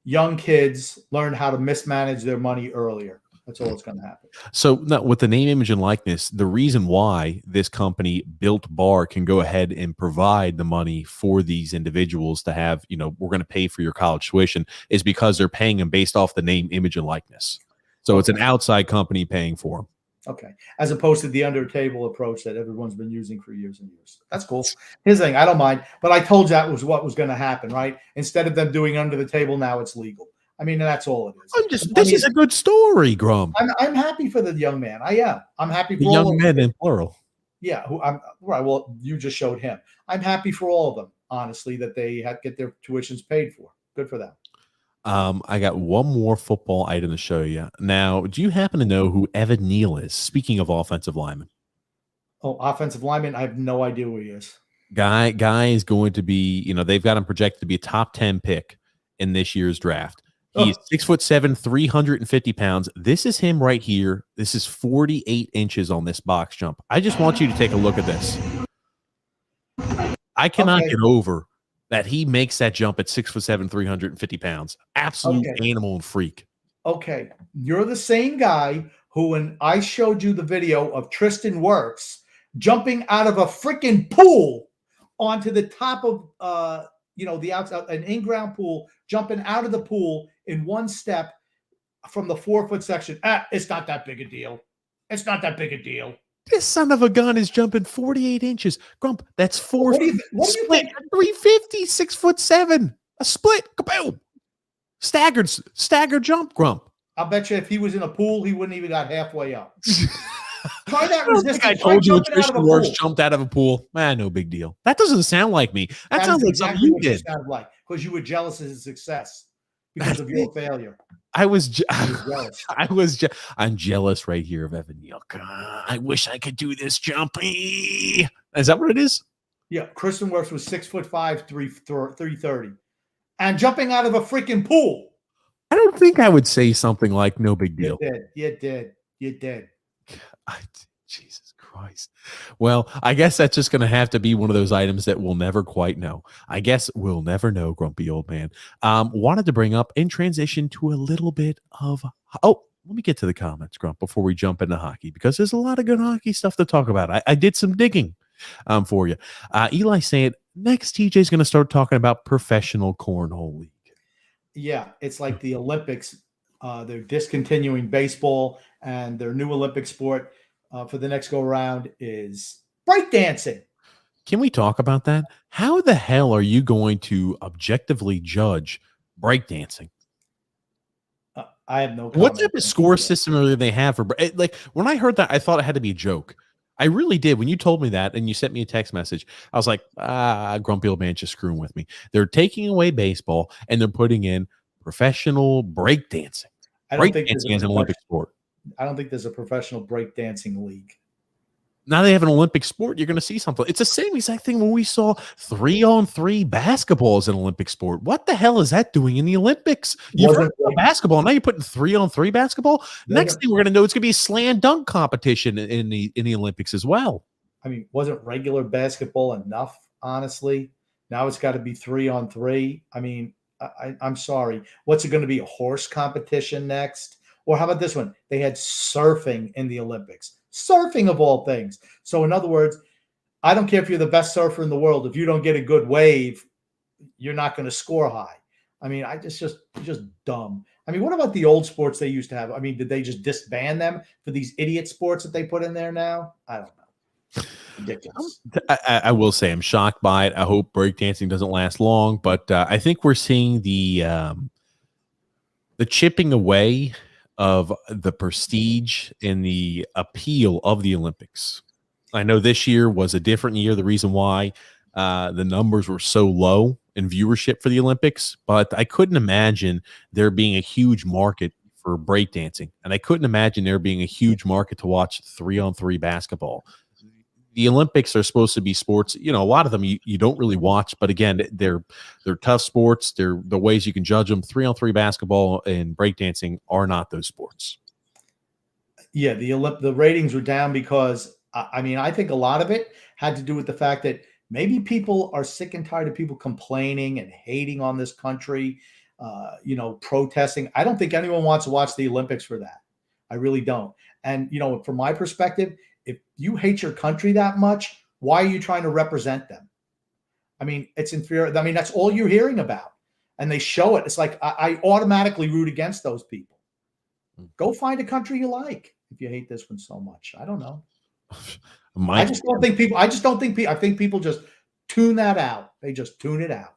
young kids learn how to mismanage their money earlier. That's all that's going to happen. So now, with the name, image, and likeness, the reason why this company Built Bar can go ahead and provide the money for these individuals to have, we're going to pay for your college tuition is because they're paying them based off the name, image, and likeness. So it's an outside company paying for them. Okay. As opposed to the under table approach that everyone's been using for years and years. That's cool. Here's the thing. I don't mind, but I told you that was what was going to happen, right? Instead of them doing under the table, now it's legal. I mean, that's all it is. This is a good story, Grump. I'm happy for the young man. I am. I'm happy for the young men in plural. Yeah. Right. Well, you just showed him. I'm happy for all of them, honestly, that they get their tuitions paid for. Good for them. I got one more football item to show you. Now, do you happen to know who Evan Neal is? Speaking of offensive lineman. Oh, offensive lineman. I have no idea who he is. Guy is going to be, they've got him projected to be a top 10 pick in this year's draft. He's 6'7", 350 pounds. This is him right here. This is 48 inches on this box jump. I just want you to take a look at this. I cannot get over that he makes that jump at 6'7", 350 pounds. Absolute animal and freak. Okay. You're the same guy who, when I showed you the video of Tristan Wirfs jumping out of a freaking pool onto the top of, the outside, an in-ground pool, jumping out of the pool in one step from the 4-foot section. It's not that big a deal. It's not that big a deal. This son of a gun is jumping 48 inches. Grump, that's 4 feet. What do you think? 350, 6'7". A split. Kaboom. Staggered jump, Grump. I'll bet you if he was in a pool, he wouldn't even got halfway up. Try that resistance. I told you Tristan Wirfs jumped out of a pool. No big deal. That doesn't sound like me. That sounds like something you did. Sounded like, because you were jealous of his success because of your failure. I'm jealous right here of Evan Neal. I wish I could do this jump. Is that what it is? Yeah, Tristan Wirfs was 6'5", 330, and jumping out of a freaking pool. I don't think I would say something like "no big deal." You did. Jesus Christ. Well, I guess that's just going to have to be one of those items that we'll never quite know. I guess we'll never know, grumpy old man. Wanted to bring up in transition to a little bit of, let me get to the comments, Grump, before we jump into hockey, because there's a lot of good hockey stuff to talk about. I did some digging for you. Eli saying, next TJ's going to start talking about professional cornhole league. Yeah, it's like the Olympics. They're discontinuing baseball, and their new Olympic sport for the next go around is breakdancing. Can we talk about that? How the hell are you going to objectively judge breakdancing? I have no comment. What type of score system do they have for like when I heard that, I thought it had to be a joke. I really did. When you told me that and you sent me a text message, I was like, grumpy old man just screwing with me. They're taking away baseball and they're putting in professional breakdancing. Breakdancing is an Olympic sport. I don't think there's a professional breakdancing league. Now they have an Olympic sport. You're going to see something. It's the same exact thing when we saw 3-on-3 basketball as an Olympic sport. What the hell is that doing in the Olympics? You've heard about basketball. Now you're putting 3-on-3 basketball. Next thing we're going to know, it's going to be a slam dunk competition in the Olympics as well. I mean, wasn't regular basketball enough, honestly? Now it's got to be 3-on-3. I mean, I'm sorry. What's it going to be, a horse competition next? Or how about this one? They had surfing in the Olympics. Surfing of all things. So in other words, I don't care if you're the best surfer in the world. If you don't get a good wave, you're not going to score high. I mean, just dumb. I mean, what about the old sports they used to have? I mean, did they just disband them for these idiot sports that they put in there now? I don't know. Ridiculous. I will say I'm shocked by it. I hope breakdancing doesn't last long, but I think we're seeing the chipping away of the prestige and the appeal of the Olympics. I know this year was a different year. The reason why the numbers were so low in viewership for the Olympics, but I couldn't imagine there being a huge market for breakdancing, and I couldn't imagine there being a huge market to watch 3-on-3 basketball. The Olympics are supposed to be sports, a lot of them you don't really watch, but again, they're tough sports. They're the ways you can judge them. 3-on-3 basketball and breakdancing are not those sports. Yeah, the ratings were down because, I think a lot of it had to do with the fact that maybe people are sick and tired of people complaining and hating on this country, protesting. I don't think anyone wants to watch the Olympics for that. I really don't. And, from my perspective, if you hate your country that much, why are you trying to represent them? I mean, it's inferior. I mean, that's all you're hearing about. And they show it. It's like I automatically root against those people. Go find a country you like if you hate this one so much. I don't know. I think people just tune that out. They just tune it out.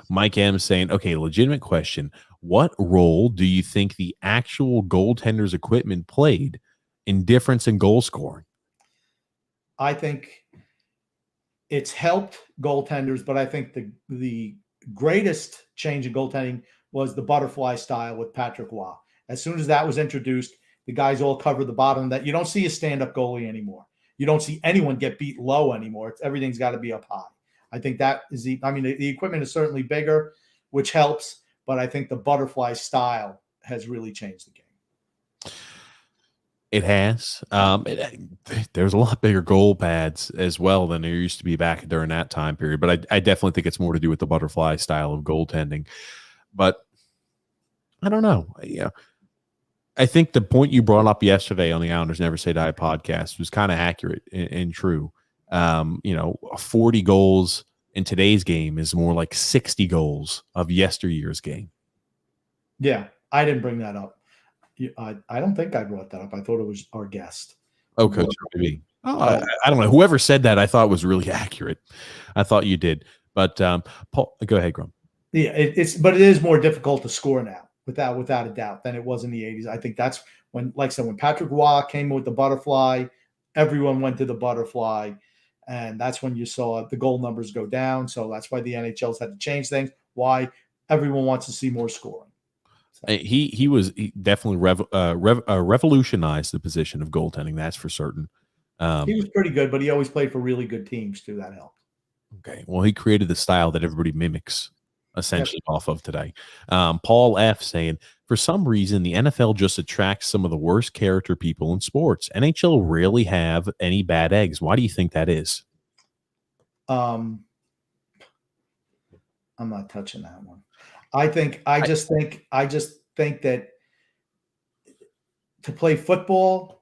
Mike M saying, okay, legitimate question. What role do you think the actual goaltender's equipment played in difference in goal scoring? I think it's helped goaltenders, but I think the greatest change in goaltending was the butterfly style with Patrick Roy. As soon as that was introduced, the guys all cover the bottom. That you don't see a stand-up goalie anymore. You don't see anyone get beat low anymore. Everything's got to be up high. I think that is the equipment is certainly bigger, which helps, but I think the butterfly style has really changed the game. It has. There's a lot bigger goal pads as well than there used to be back during that time period. But I definitely think it's more to do with the butterfly style of goaltending. But I don't know. I think the point you brought up yesterday on the Islanders Never Say Die podcast was kind of accurate and true. 40 goals in today's game is more like 60 goals of yesteryear's game. Yeah, I didn't bring that up. I don't think I brought that up. I thought it was our guest. Oh, Coach, maybe. I don't know. Whoever said that, I thought was really accurate. I thought you did. But Paul, go ahead, Grum. Yeah, but it is more difficult to score now, without a doubt, than it was in the 80s. I think that's when, like I said, when Patrick Roy came with the butterfly, everyone went to the butterfly, and that's when you saw the goal numbers go down. So that's why the NHL's had to change things. Why everyone wants to see more scoring. He definitely revolutionized the position of goaltending. That's for certain. He was pretty good, but he always played for really good teams too. That helped. Okay. Well, he created the style that everybody mimics essentially off of today. Paul F saying, for some reason, the NFL just attracts some of the worst character people in sports. NHL rarely have any bad eggs. Why do you think that is? I'm not touching that one. I just think that to play football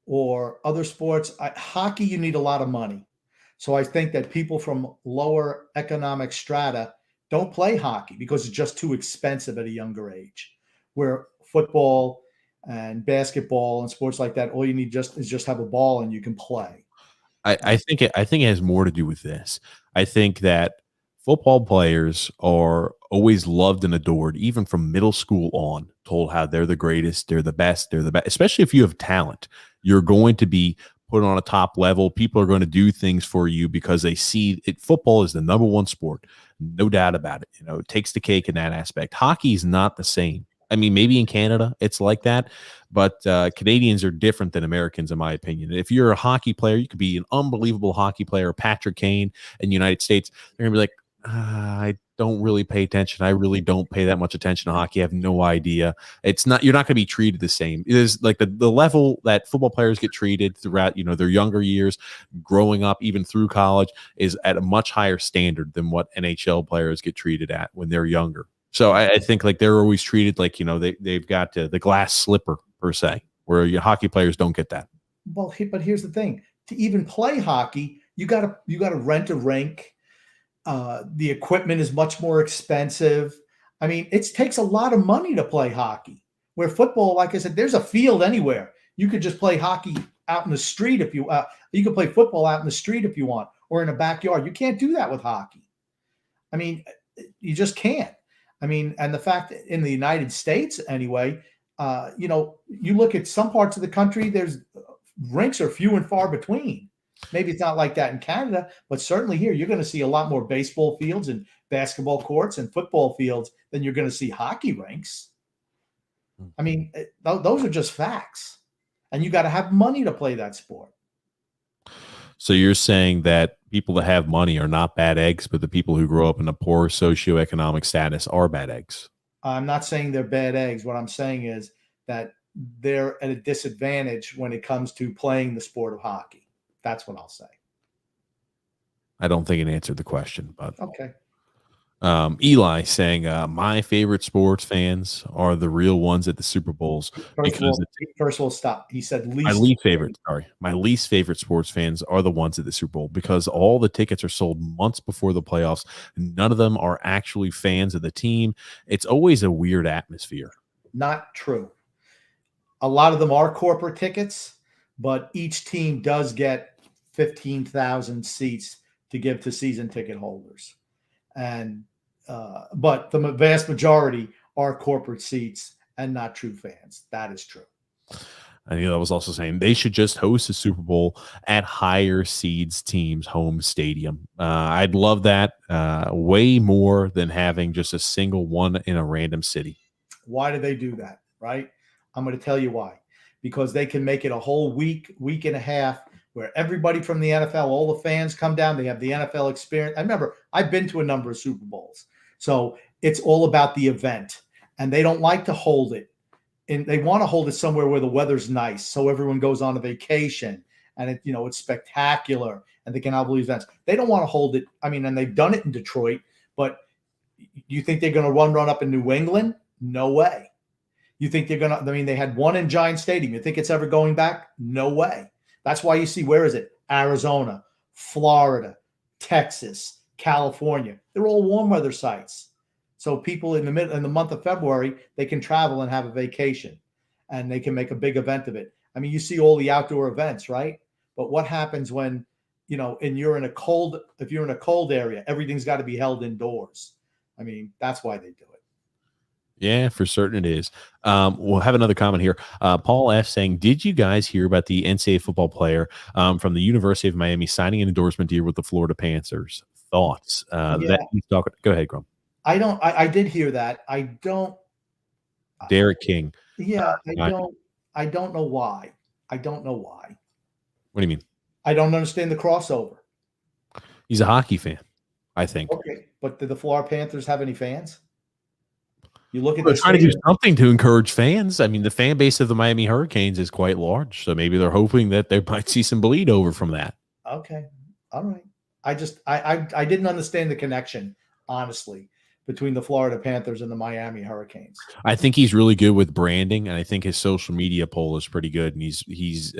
or other sports, hockey, you need a lot of money. So I think that people from lower economic strata don't play hockey because it's just too expensive at a younger age. Where football and basketball and sports like that, all you need is just have a ball and you can play. I think it has more to do with this. I think that football players are always loved and adored, even from middle school on, told how they're the greatest, they're the best, especially if you have talent. You're going to be put on a top level. People are going to do things for you because they see it. Football is the number one sport, no doubt about it. It takes the cake in that aspect. Hockey is not the same. I mean, maybe in Canada it's like that, but Canadians are different than Americans, in my opinion. If you're a hockey player, you could be an unbelievable hockey player, Patrick Kane in the United States. They're going to be like, I don't really pay attention. I really don't pay that much attention to hockey. I have no idea. You're not going to be treated the same. It is like the level that football players get treated throughout, their younger years, growing up, even through college, is at a much higher standard than what NHL players get treated at when they're younger. So I think like they're always treated like, they've got the glass slipper per se, where your hockey players don't get that. Well, but here's the thing: to even play hockey, you gotta rent a rink. The equipment is much more expensive. I mean, it takes a lot of money to play hockey. Where football, like I said, there's a field anywhere. You could just play hockey out in the street if you could play football out in the street if you want, or in a backyard. You can't do that with hockey. I mean, you just can't. I mean, and the fact that in the United States anyway, you look at some parts of the country, there's rinks are few and far between. Maybe it's not like that in Canada, but certainly here you're going to see a lot more baseball fields and basketball courts and football fields than you're going to see hockey rinks. I mean, those are just facts. And you got to have money to play that sport. So you're saying that people that have money are not bad eggs, but the people who grow up in a poor socioeconomic status are bad eggs? I'm not saying they're bad eggs. What I'm saying is that they're at a disadvantage when it comes to playing the sport of hockey. That's what I'll say. I don't think it answered the question, but okay. Eli saying, my favorite sports fans are the real ones at the Super Bowls. First of all, stop. He said my least favorite sports fans are the ones at the Super Bowl because all the tickets are sold months before the playoffs. None of them are actually fans of the team. It's always a weird atmosphere. Not true. A lot of them are corporate tickets, but each team does get 15,000 seats to give to season ticket holders. And but the vast majority are corporate seats and not true fans. That is true. I think that was also saying they should just host a Super Bowl at higher seeds teams' home stadium. I'd love that way more than having just a single one in a random city. Why do they do that? Right? I'm going to tell you why. Because they can make it a whole week and a half where everybody from the NFL, all the fans come down. They have the NFL experience. I remember I've been to a number of Super Bowls. So it's all about the event. And they don't like to hold it. And they want to hold it somewhere where the weather's nice. So everyone goes on a vacation and it's spectacular and they can have all these events. They don't want to hold it. I mean, and they've done it in Detroit, but you think they're going to run up in New England? No way. You think they're going to, I mean, they had one in Giant Stadium. You think it's ever going back? No way. That's why you see, where is it? Arizona, Florida, Texas, California. They're all warm weather sites. So people in the month of February, they can travel and have a vacation and they can make a big event of it. I mean, you see all the outdoor events, right? But what happens when, if you're in a cold area, everything's got to be held indoors. I mean, that's why they do it. Yeah, for certain it is. We'll have another comment here. Paul F. saying, did you guys hear about the NCAA football player from the University of Miami signing an endorsement deal with the Florida Panthers? Thoughts? That he's talking. Go ahead, Grum. I did hear that. I don't. Derek King. Yeah, I don't know why. I don't know why. What do you mean? I don't understand the crossover. He's a hockey fan, I think. Okay. But did the Florida Panthers have any fans? You look at They're the trying to do stadium. something to encourage fans. I mean, the fan base of the Miami Hurricanes is quite large, so maybe they're hoping that they might see some bleed over from that. Okay, all right. I didn't understand the connection, honestly, between the Florida Panthers and the Miami Hurricanes. I think he's really good with branding, and I think his social media poll is pretty good, and he's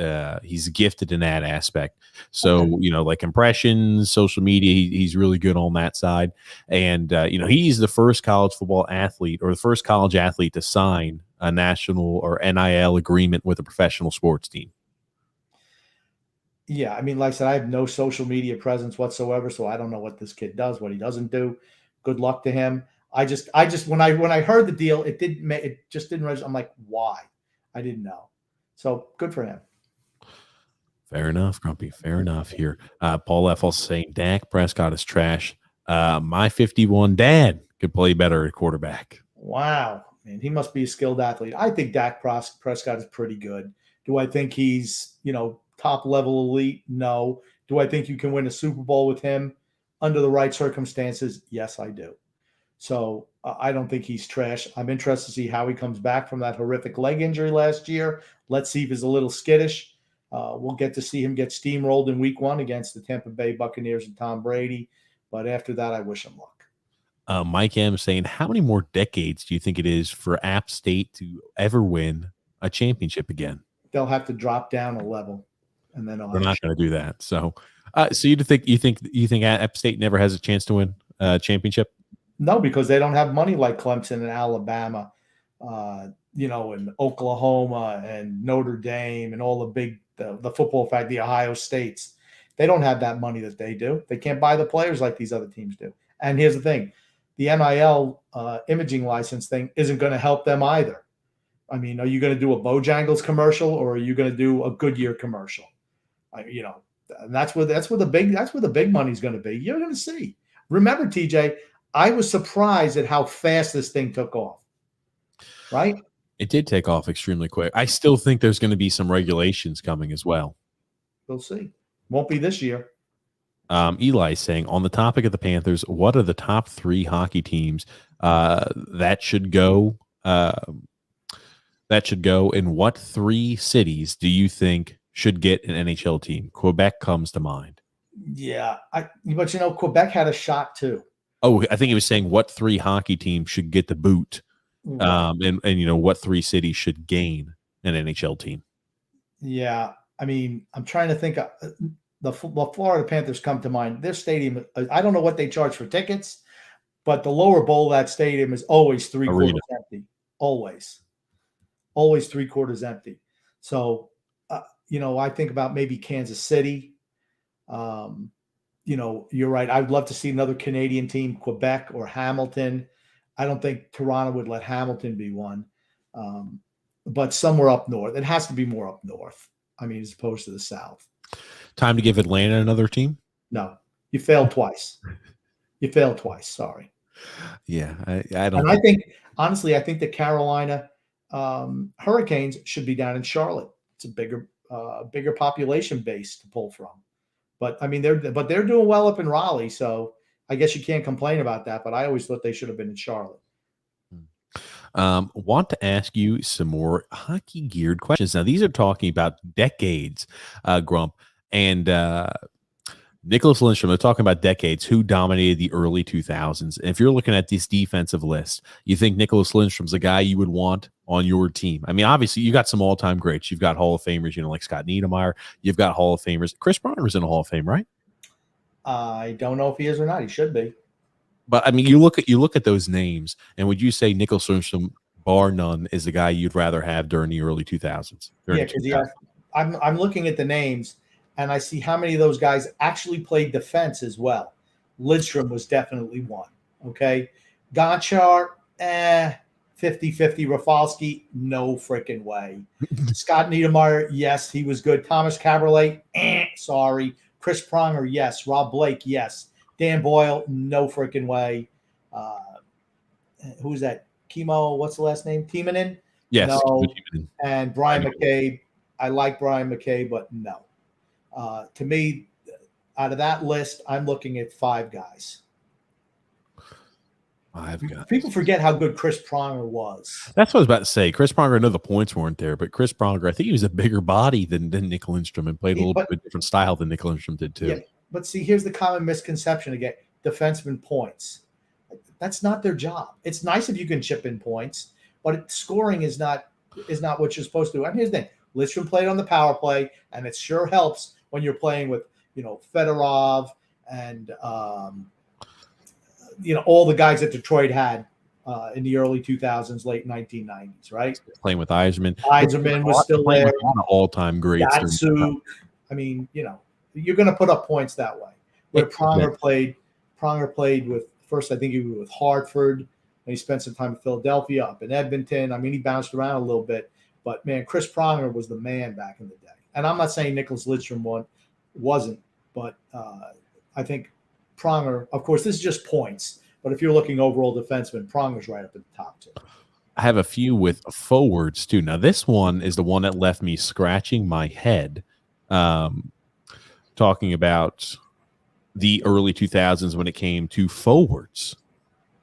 gifted in that aspect. So Okay. like impressions, social media, he's really good on that side. And he's the first college football athlete or the first college athlete to sign a national or NIL agreement with a professional sports team. Yeah, I mean, like I said, I have no social media presence whatsoever, so I don't know what this kid does, what he doesn't do. Good luck to him. I just when I heard the deal, it just didn't register. I'm like, why? I didn't know. So good for him. Fair enough, Grumpy. Fair enough here. Paul F. also saying Dak Prescott is trash. My 51 dad could play better at quarterback. Wow, man, he must be a skilled athlete. I think Dak Prescott is pretty good. Do I think he's top level elite? No. Do I think you can win a Super Bowl with him under the right circumstances? Yes, I do. So I don't think he's trash. I'm interested to see how he comes back from that horrific leg injury last year. Let's see if he's a little skittish. We'll get to see him get steamrolled in week 1 against the Tampa Bay Buccaneers and Tom Brady. But after that, I wish him luck. Mike M saying, how many more decades do you think it is for App State to ever win a championship again? They'll have to drop down a level. And then they're not going to do that. So you think App State never has a chance to win a championship? No, because they don't have money like Clemson and Alabama, and Oklahoma and Notre Dame and all the big the football fact, the Ohio States. They don't have that money that they do. They can't buy the players like these other teams do. And here's the thing: the NIL imaging license thing isn't going to help them either. I mean, are you going to do a Bojangles commercial or are you going to do a Goodyear commercial? And that's where the big money's going to be. You're going to see. Remember, TJ, I was surprised at how fast this thing took off. Right? It did take off extremely quick. I still think there's going to be some regulations coming as well. We'll see. Won't be this year. Eli saying, on the topic of the Panthers, what are the top 3 hockey teams that should go? And what 3 cities do you think should get an NHL team? Quebec comes to mind. Yeah, but Quebec had a shot too. Oh, I think he was saying what 3 hockey teams should get the boot, and what 3 cities should gain an NHL team. Yeah, I mean, I'm trying to think. The Florida Panthers come to mind. Their stadium, I don't know what they charge for tickets, but the lower bowl of that stadium is always 3/4 empty. Always 3/4 empty. So, I think about maybe Kansas City. You're right. I'd love to see another Canadian team, Quebec or Hamilton. I don't think Toronto would let Hamilton be one, but somewhere up north. It has to be more up north. I mean, as opposed to the south. Time to give Atlanta another team? No, you failed twice. Sorry. Yeah, I don't. And I think, honestly, the Carolina Hurricanes should be down in Charlotte. It's a bigger population base to pull from. But I mean, they're doing well up in Raleigh, so I guess you can't complain about that. But I always thought they should have been in Charlotte. Want to ask you some more hockey geared questions. Now, these are talking about decades, Grump, and Nicholas Lindstrom. They're talking about decades. Who dominated the early 2000s? And if you're looking at this defensive list, you think Nicholas Lindstrom's a guy you would want on your team? I mean, obviously, you got some all-time greats. You've got Hall of Famers, like Scott Niedermayer. You've got Hall of Famers. Chris Bronner's in a Hall of Fame, right? I don't know if he is or not. He should be. But I mean, you look at those names, and would you say Nicholas Lindstrom, bar none, is the guy you'd rather have during the early 2000s? Yeah, because I'm looking at the names, and I see how many of those guys actually played defense as well. Lindstrom was definitely one. Okay, Gonchar, 50-50. Rafalski, no freaking way. Scott Niedermayer, yes, he was good. Thomas Caberlet, sorry. Chris Pronger, yes. Rob Blake, yes. Dan Boyle, no freaking way. Who's that? What's the last name? Timonen? Yes. No. And Brian McCabe. I like Brian McCabe, but no. To me, out of that list, I'm looking at 5 guys. 5 guys. People forget how good Chris Pronger was. That's what I was about to say. Chris Pronger, I know the points weren't there, but Chris Pronger, I think he was a bigger body than Nick Lindstrom and played a little bit of a different style than Nick Lindstrom did too. Yeah, but see, here's the common misconception again: defenseman points. That's not their job. It's nice if you can chip in points, but scoring is not what you're supposed to do. And here's the thing: Lindstrom played on the power play, and it sure helps when you're playing with Fedorov and all the guys that Detroit had in the early 2000s, late 1990s, right? Playing with Yzerman. Yzerman was still there. All-time greats. Yatsu. I mean, you're going to put up points that way. Where Pronger played with, first I think he was with Hartford, and he spent some time in Philadelphia, up in Edmonton. I mean, he bounced around a little bit. But, man, Chris Pronger was the man back in the day. And I'm not saying Nicholas Lidstrom wasn't, but I think Pronger, of course, this is just points. But if you're looking overall defenseman, Pronger's right up at the top too. I have a few with forwards too. Now, this one is the one that left me scratching my head, talking about the early 2000s when it came to forwards.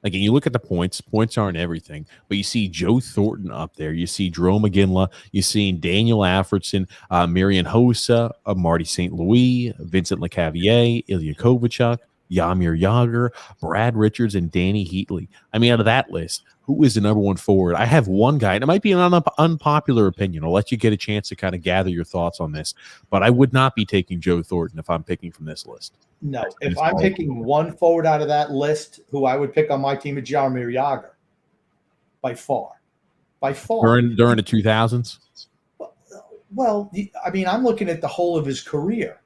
Again, you look at the points. Points aren't everything, but you see Joe Thornton up there. You see Drew McGinley. You see Daniel Alfredson, Marian Hossa, Marty St. Louis, Vincent LeCavier, Ilya Kovalchuk, Jaromir Jagr, Brad Richards, and Danny Heatley. I mean, out of that list, who is the number one forward? I have one guy, and it might be an unpopular opinion. I'll let you get a chance to kind of gather your thoughts on this, but I would not be taking Joe Thornton if I'm picking from this list. No, if I'm picking one forward out of that list, who I would pick on my team is Jaromir Jagr. By far. During the 2000s? Well, I mean, I'm looking at the whole of his career.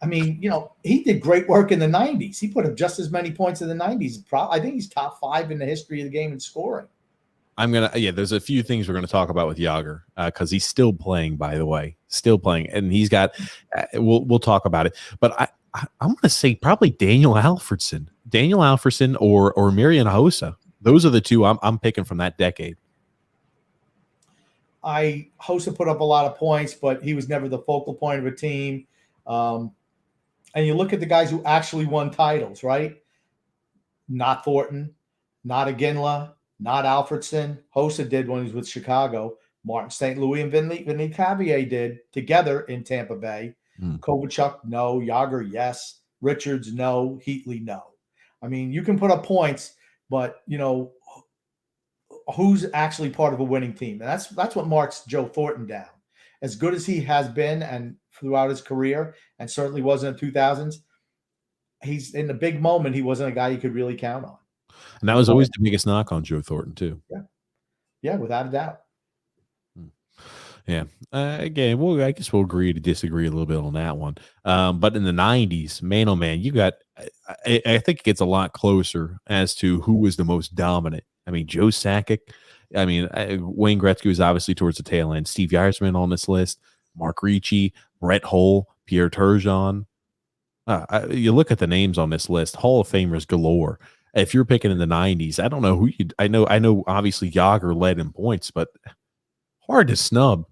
I mean, he did great work in the 90s. He put up just as many points in the 90s. I think he's top 5 in the history of the game in scoring. There's a few things we're going to talk about with Jagr because he's still playing, by the way, and he's got, we'll talk about it. But I'm going to say probably Daniel Alfredson or Marian Hossa. Those are the two I'm picking from that decade. Hossa put up a lot of points, but he was never the focal point of a team. And you look at the guys who actually won titles, right? Not Thornton, not Iginla, not Alfredson. Hossa did when he was with Chicago. Martin St. Louis and Vinny Cavier did together in Tampa Bay. Kovalchuk, no. Jagr, yes. Richards, no. Heatley, no. I mean, you can put up points, but, who's actually part of a winning team? And that's what marks Joe Thornton down. As good as he has been and throughout his career, and certainly was in the 2000s, he's in the big moment. He wasn't a guy you could really count on. And that was always the biggest knock on Joe Thornton too. Yeah, without a doubt. Yeah. Again, I guess we'll agree to disagree a little bit on that one. But in the 90s, man, oh man, you got, I think it gets a lot closer as to who was the most dominant. I mean, Joe Sakic. I mean, Wayne Gretzky was obviously towards the tail end. Steve Yzerman on this list. Mark Ricci, Brett Hull, Pierre Turgeon. You look at the names on this list, Hall of Famers galore. If you're picking in the 90s, I don't know who you. I know. Obviously, Jagr led in points, but hard to snub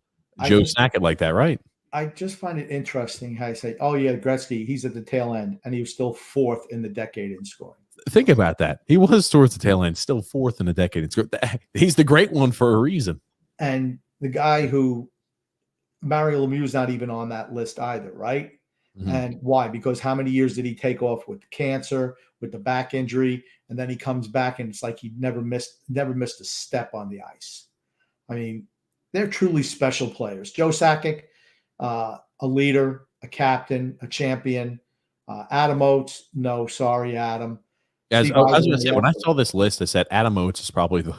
Joe Sakic like that, right? I just find it interesting how you say, "Oh yeah, Gretzky, he's at the tail end, and he was still 4th in the decade in scoring." Think about that. He was towards the tail end, still 4th in the decade in scoring. He's the great one for a reason. And the guy who Mario Lemieux's not even on that list either, right? Mm-hmm. And why? Because how many years did he take off with cancer, with the back injury, and then he comes back and it's like he never missed a step on the ice. I mean, they're truly special players. Joe Sakic, a leader, a captain, a champion. Adam Oates, no, sorry, Adam. I was going to say, when I saw this list, I said Adam Oates is probably the.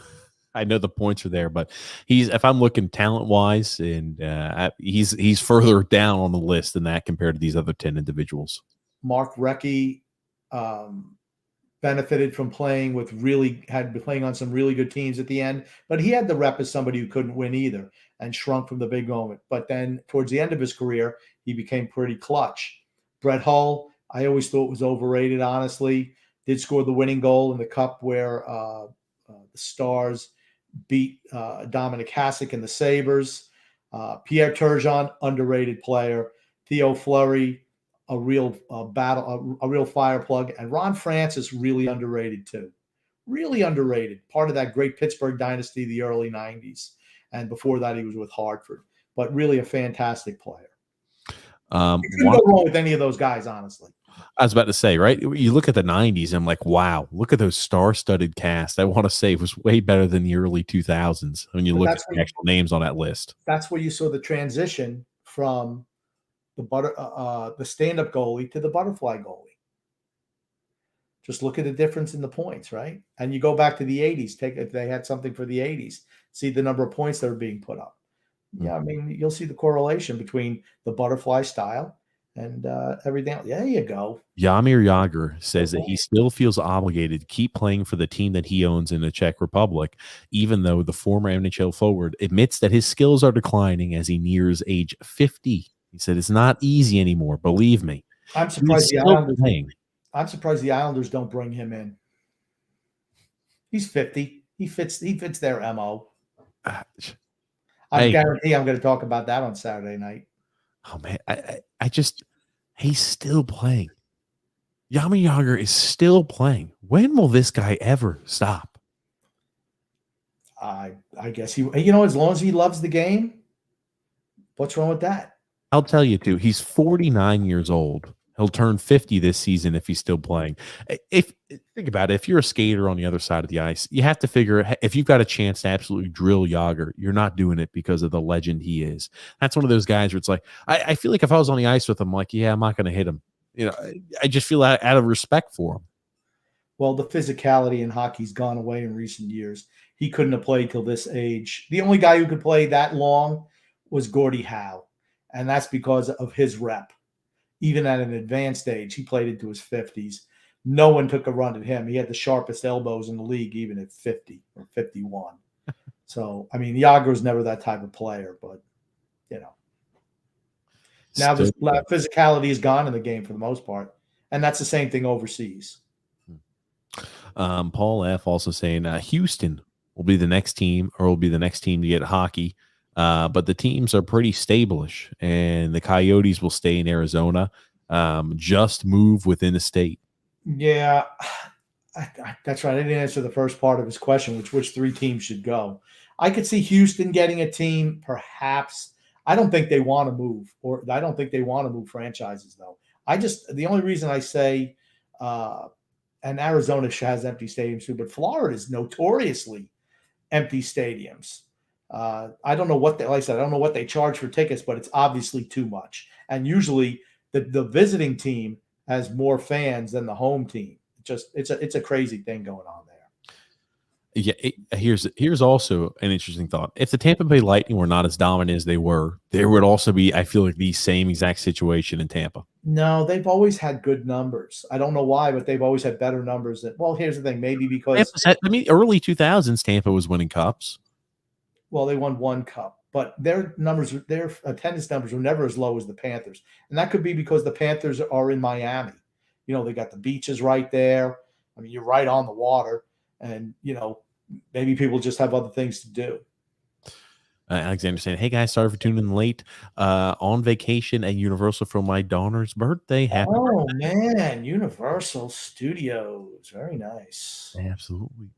I know the points are there, but if I'm looking talent wise, and he's further down on the list than that compared to these other 10 individuals. Mark Recchi benefited from playing had been playing on some really good teams at the end, but he had the rep as somebody who couldn't win either and shrunk from the big moment. But then towards the end of his career, he became pretty clutch. Brett Hull, I always thought was overrated, honestly. Did score the winning goal in the Cup where the Stars beat Dominic Hasek and the Sabres. Pierre Turgeon, underrated player. Theo Fleury, a real fire plug. And Ron Francis, really underrated too. Really underrated. Part of that great Pittsburgh dynasty, the early 90s. And before that, he was with Hartford. But really a fantastic player. You couldn't go wrong with any of those guys, honestly. I was about to say, right? You look at the 90s, I'm like, wow, look at those star-studded cast. I want to say it was way better than the early 2000s when you look at the actual names on that list. That's where you saw the transition from the stand-up goalie to the butterfly goalie. Just look at the difference in the points, right? And you go back to the 80s. If they had something for the 80s, see the number of points that are being put up. Yeah, I mean, you'll see the correlation between the butterfly style and everything else. There you go. Jaromír Jágr says that he still feels obligated to keep playing for the team that he owns in the Czech Republic, even though the former NHL forward admits that his skills are declining as he nears age 50. He said it's not easy anymore. Believe me. I'm surprised the Islanders don't bring him in. He's 50. He fits their MO. I guarantee I'm going to talk about that on Saturday night. Oh man, he's still playing. Jaromír Jágr is still playing. When will this guy ever stop? I guess as long as he loves the game, what's wrong with that? I'll tell you too. He's 49 years old. He'll turn 50 this season if he's still playing. Think about it, if you're a skater on the other side of the ice, you have to figure if you've got a chance to absolutely drill Jágr, you're not doing it because of the legend he is. That's one of those guys where it's like, I feel like if I was on the ice with him, like, yeah, I'm not going to hit him. I just feel out of respect for him. Well, the physicality in hockey's gone away in recent years. He couldn't have played till this age. The only guy who could play that long was Gordie Howe, and that's because of his rep. Even at an advanced age, he played into his 50s. No one took a run at him. He had the sharpest elbows in the league, even at 50 or 51. So, I mean, Jágr was never that type of player, but, Now the physicality is gone in the game for the most part, and that's the same thing overseas. Paul F. also saying Houston will be the next team to get hockey. But the teams are pretty stable-ish, and the Coyotes will stay in Arizona, just move within the state. Yeah, that's right. I didn't answer the first part of his question, which three teams should go. I could see Houston getting a team, perhaps. I don't think they want to move, or I don't think they want to move franchises, though. The only reason I say, and Arizona has empty stadiums too, but Florida is notoriously empty stadiums. I don't know what I don't know what they charge for tickets, but it's obviously too much. And usually the visiting team has more fans than the home team. It's a crazy thing going on there. Yeah, here's also an interesting thought. If the Tampa Bay Lightning were not as dominant as they were, there would also be, I feel like, the same exact situation in Tampa. No, they've always had good numbers. I don't know why, but they've always had better numbers. Well, here's the thing. Maybe because early 2000s, Tampa was winning cups. Well, they won one cup, but their attendance numbers were never as low as the Panthers. And that could be because the Panthers are in Miami. They got the beaches right there. I mean, you're right on the water, and, maybe people just have other things to do. Alexander saying, hey guys, sorry for tuning in late. On vacation at Universal for my daughter's birthday. Happy birthday. Man, Universal Studios. Very nice.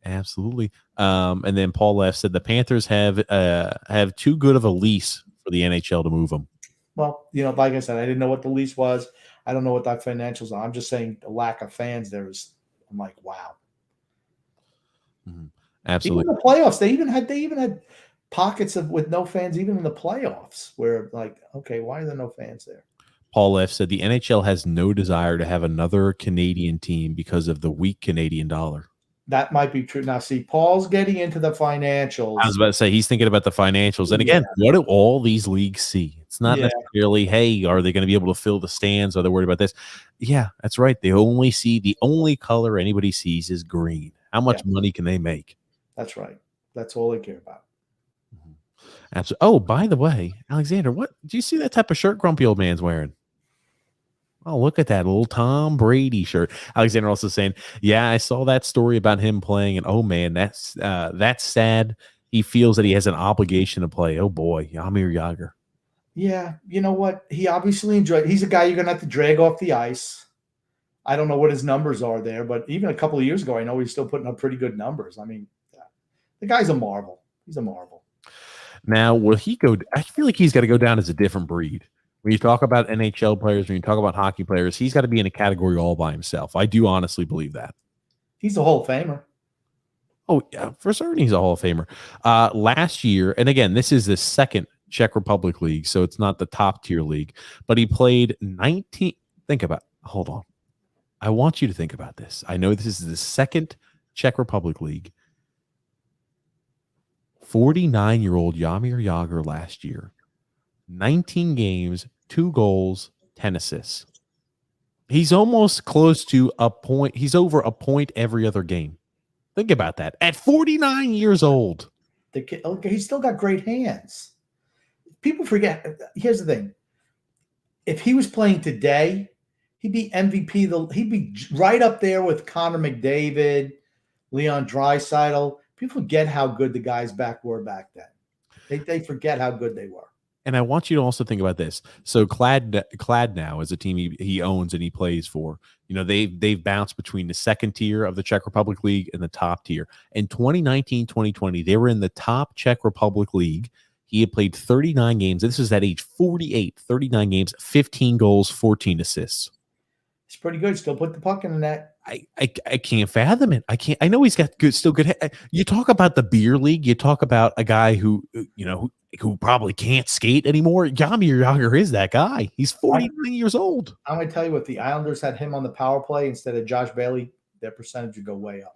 Absolutely. And then Paul F said the Panthers have too good of a lease for the NHL to move them. Well, like I said, I didn't know what the lease was. I don't know what that financials are. I'm just saying the lack of fans there I'm like, wow. Mm-hmm. Absolutely. Even in the playoffs, they even had pockets with no fans, even in the playoffs, where like, okay, why are there no fans there? Paul F said the NHL has no desire to have another Canadian team because of the weak Canadian dollar. That might be true. Now, see, Paul's getting into the financials. I was about to say he's thinking about the financials. And again, what do all these leagues see? It's not necessarily, hey, are they going to be able to fill the stands? Are they worried about this? Yeah, that's right. They only see the only color anybody sees is green. How much money can they make? That's right. That's all they care about. Absolutely. Oh, by the way, Alexander, what do you see that type of shirt Grumpy Old Man's wearing? Oh, look at that little Tom Brady shirt. Alexander also saying, yeah, I saw that story about him playing, and oh man, that's sad. He feels that he has an obligation to play. Oh boy, Jaromír Jágr. Yeah, you know what? He obviously enjoyed. He's a guy you're gonna have to drag off the ice. I don't know what his numbers are there, but even a couple of years ago, I know he's still putting up pretty good numbers. I mean, the guy's a marvel. He's a marvel. Now, will he go? I feel like he's got to go down as a different breed. When you talk about NHL players, when you talk about hockey players, he's got to be in a category all by himself. I do honestly believe that. He's a Hall of Famer. Oh, yeah, for certain he's a Hall of Famer. Last year, and again, this is the second Czech Republic league, so it's not the top tier league, but he played 19. Think about, hold on. I want you to think about this. I know this is the second Czech Republic league. 49-year-old Jaromír Jágr last year, 19 games, 2 goals, 10 assists. He's almost close to a point. He's over a point every other game. Think about that. At 49 years old. The kid, okay, he's still got great hands. People forget. Here's the thing. If he was playing today, he'd be MVP. He'd be right up there with Connor McDavid, Leon Draisaitl. People forget how good the guys back were back then. They forget how good they were. And I want you to also think about this. So Clad now is a team he owns and he plays for. You know, they've bounced between the second tier of the Czech Republic League and the top tier. In 2019, 2020, they were in the top Czech Republic League. He had played 39 games. This was at age 48, 39 games, 15 goals, 14 assists. It's pretty good. Still put the puck in the net. I can't fathom it. I know he's got still good. You talk about the beer league. You talk about a guy who probably can't skate anymore. Jaromír Jágr is that guy. He's 49 years old. I'm going to tell you what, the Islanders had him on the power play instead of Josh Bailey, their percentage would go way up.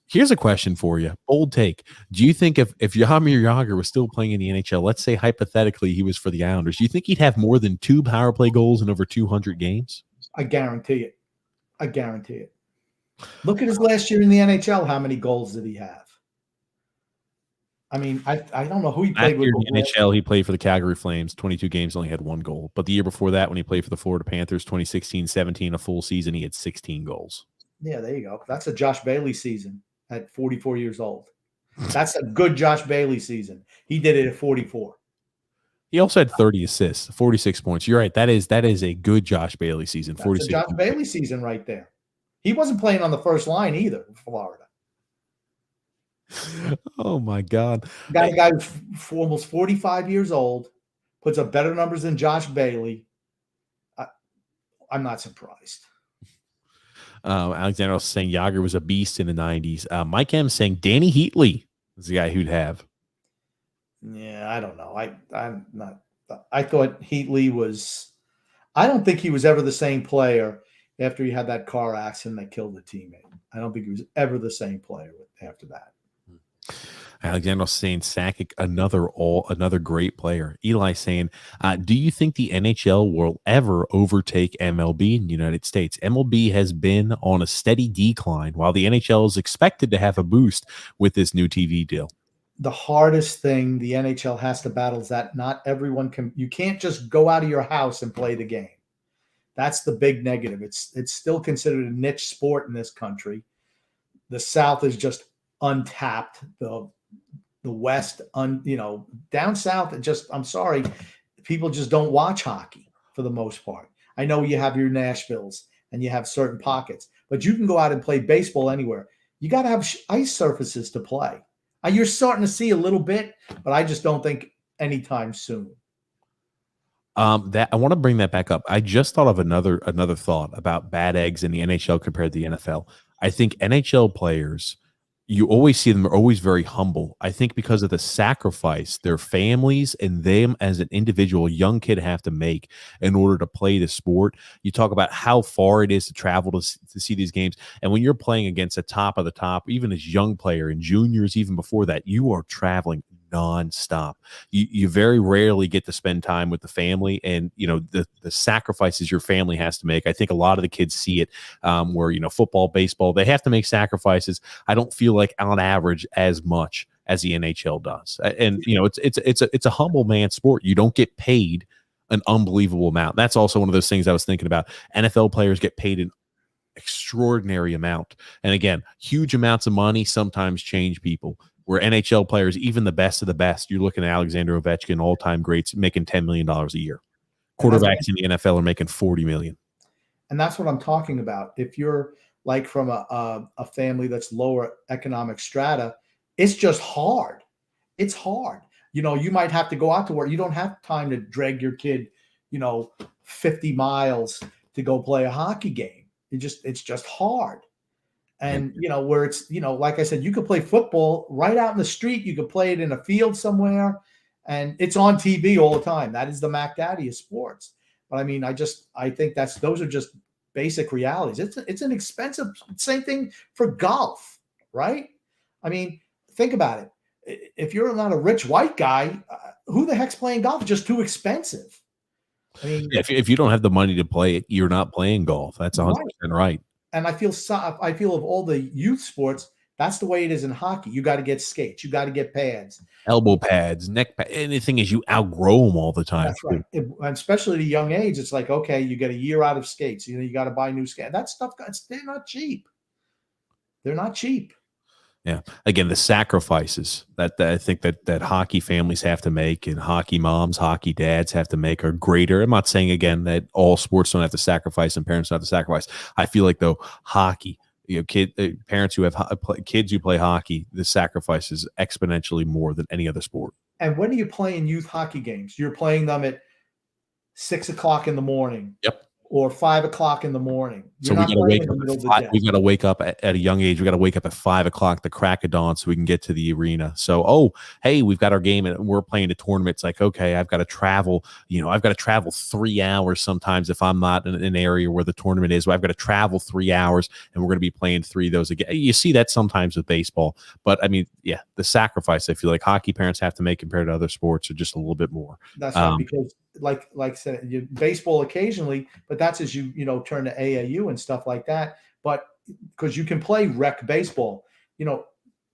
Here's a question for you. Bold take. Do you think if Jaromír Jágr was still playing in the NHL, let's say hypothetically he was for the Islanders, do you think he'd have more than 2 power play goals in over 200 games? I guarantee it. I guarantee it. Look at his last year in the NHL. How many goals did he have? I mean, I don't know who he played with. In the NHL, he played for the Calgary Flames, 22 games, only had 1 goal. But the year before that, when he played for the Florida Panthers, 2016-17, a full season, he had 16 goals. Yeah, there you go. That's a Josh Bailey season at 44 years old. That's a good Josh Bailey season. He did it at 44. He also had 30 assists, 46 points. You're right. That is a good Josh Bailey season. That's a Josh Bailey season right there. He wasn't playing on the first line either, Florida. Oh, my God. Got a guy who's almost 45 years old, puts up better numbers than Josh Bailey. I'm not surprised. Alexander was saying Jágr was a beast in the 90s. Mike M saying Danny Heatley is the guy who'd have. Yeah, I don't know. I'm not. I thought Heatley was. I don't think he was ever the same player after he had that car accident that killed a teammate. I don't think he was ever the same player after that. Alexander saying Sakic, another great player. Eli saying, do you think the NHL will ever overtake MLB in the United States? MLB has been on a steady decline while the NHL is expected to have a boost with this new TV deal. The hardest thing the NHL has to battle is that not everyone can. You can't just go out of your house and play the game. That's the big negative. It's still considered a niche sport in this country. The South is just untapped. The West, down south, I'm sorry, people just don't watch hockey for the most part. I know you have your Nashvilles and you have certain pockets, but you can go out and play baseball anywhere. You got to have ice surfaces to play. You're starting to see a little bit, but I just don't think anytime soon. That I want to bring that back up. I just thought of another thought about bad eggs in the NHL compared to the NFL. I think NHL players, you always see them are always very humble. I think because of the sacrifice their families and them as an individual young kid have to make in order to play the sport. You talk about how far it is to travel to see these games. And when you're playing against the top of the top, even as young player and juniors, even before that, you are traveling nonstop. You very rarely get to spend time with the family, and the sacrifices your family has to make. I think a lot of the kids see it where football, baseball, they have to make sacrifices. I don't feel like on average as much as the NHL does, and it's a humble man sport. You don't get paid an unbelievable amount. That's also one of those things I was thinking about. NFL players get paid an extraordinary amount, and again, huge amounts of money sometimes change people. Where NHL players, even the best of the best, you're looking at Alexander Ovechkin, all-time greats, making $10 million a year. Quarterbacks in the NFL are making $40 million. And that's what I'm talking about. If you're like from a family that's lower economic strata, it's just hard. It's hard. You might have to go out to work. You don't have time to drag your kid, 50 miles to go play a hockey game. It's just hard. And, where it's, like I said, you could play football right out in the street. You could play it in a field somewhere, and it's on TV all the time. That is the Mac Daddy of sports. But I mean, I think those are just basic realities. It's an expensive, same thing for golf, right? I mean, think about it. If you're not a rich white guy, who the heck's playing golf? It's just too expensive. I mean, if you don't have the money to play it, you're not playing golf. That's 100% right. And I feel of all the youth sports, that's the way it is in hockey. You got to get skates. You got to get pads. Elbow pads, neck pads. Anything is you outgrow them all the time. That's right. And especially at a young age, it's like, okay, you get a year out of skates. You got to buy new skates. That stuff, they're not cheap. They're not cheap. Yeah. Again, the sacrifices that I think that hockey families have to make and hockey moms, hockey dads have to make are greater. I'm not saying, again, that all sports don't have to sacrifice and parents don't have to sacrifice. I feel like, though, hockey, parents who have kids who play hockey, the sacrifice is exponentially more than any other sport. And when are you playing youth hockey games? You're playing them at 6 o'clock in the morning. Yep. Or 5 o'clock in the morning. So we got to wake up at a young age. We got to wake up at 5 o'clock, the crack of dawn, so we can get to the arena. So, hey, we've got our game and we're playing a tournament. It's like, okay, I've got to travel. I've got to travel 3 hours sometimes if I'm not in an area where the tournament is. I've got to travel 3 hours, and we're going to be playing 3 of those again. You see that sometimes with baseball, but I mean, yeah, the sacrifice I feel like hockey parents have to make compared to other sports are just a little bit more. That's right, because like I said, baseball occasionally, but that's as you turn to AAU and stuff like that. But because you can play rec baseball,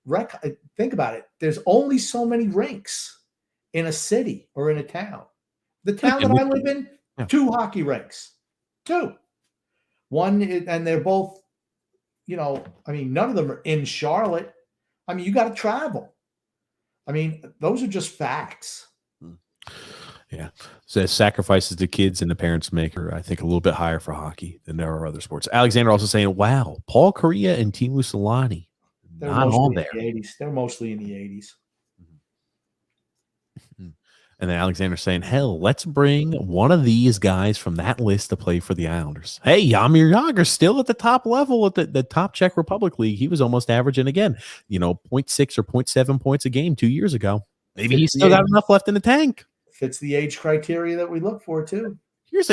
rec. Think about it. There's only so many rinks in a city or in a town. The town that I live in, 2 hockey rinks, 2. One, and they're both, none of them are in Charlotte. I mean, you got to travel. I mean, those are just facts. Yeah. So sacrifices the kids and the parents make are, I think, a little bit higher for hockey than there are other sports. Alexander also saying, wow, Paul Correa and Teemu Selanne, not on there. They're mostly in the 80s. And then Alexander saying, hell, let's bring one of these guys from that list to play for the Islanders. Hey, Jaromir Jagr still at the top level at the top Czech Republic League. He was almost averaging, again, 0.6 or 0.7 points a game 2 years ago. Maybe he's still got enough left in the tank. Fits the age criteria that we look for too. Here's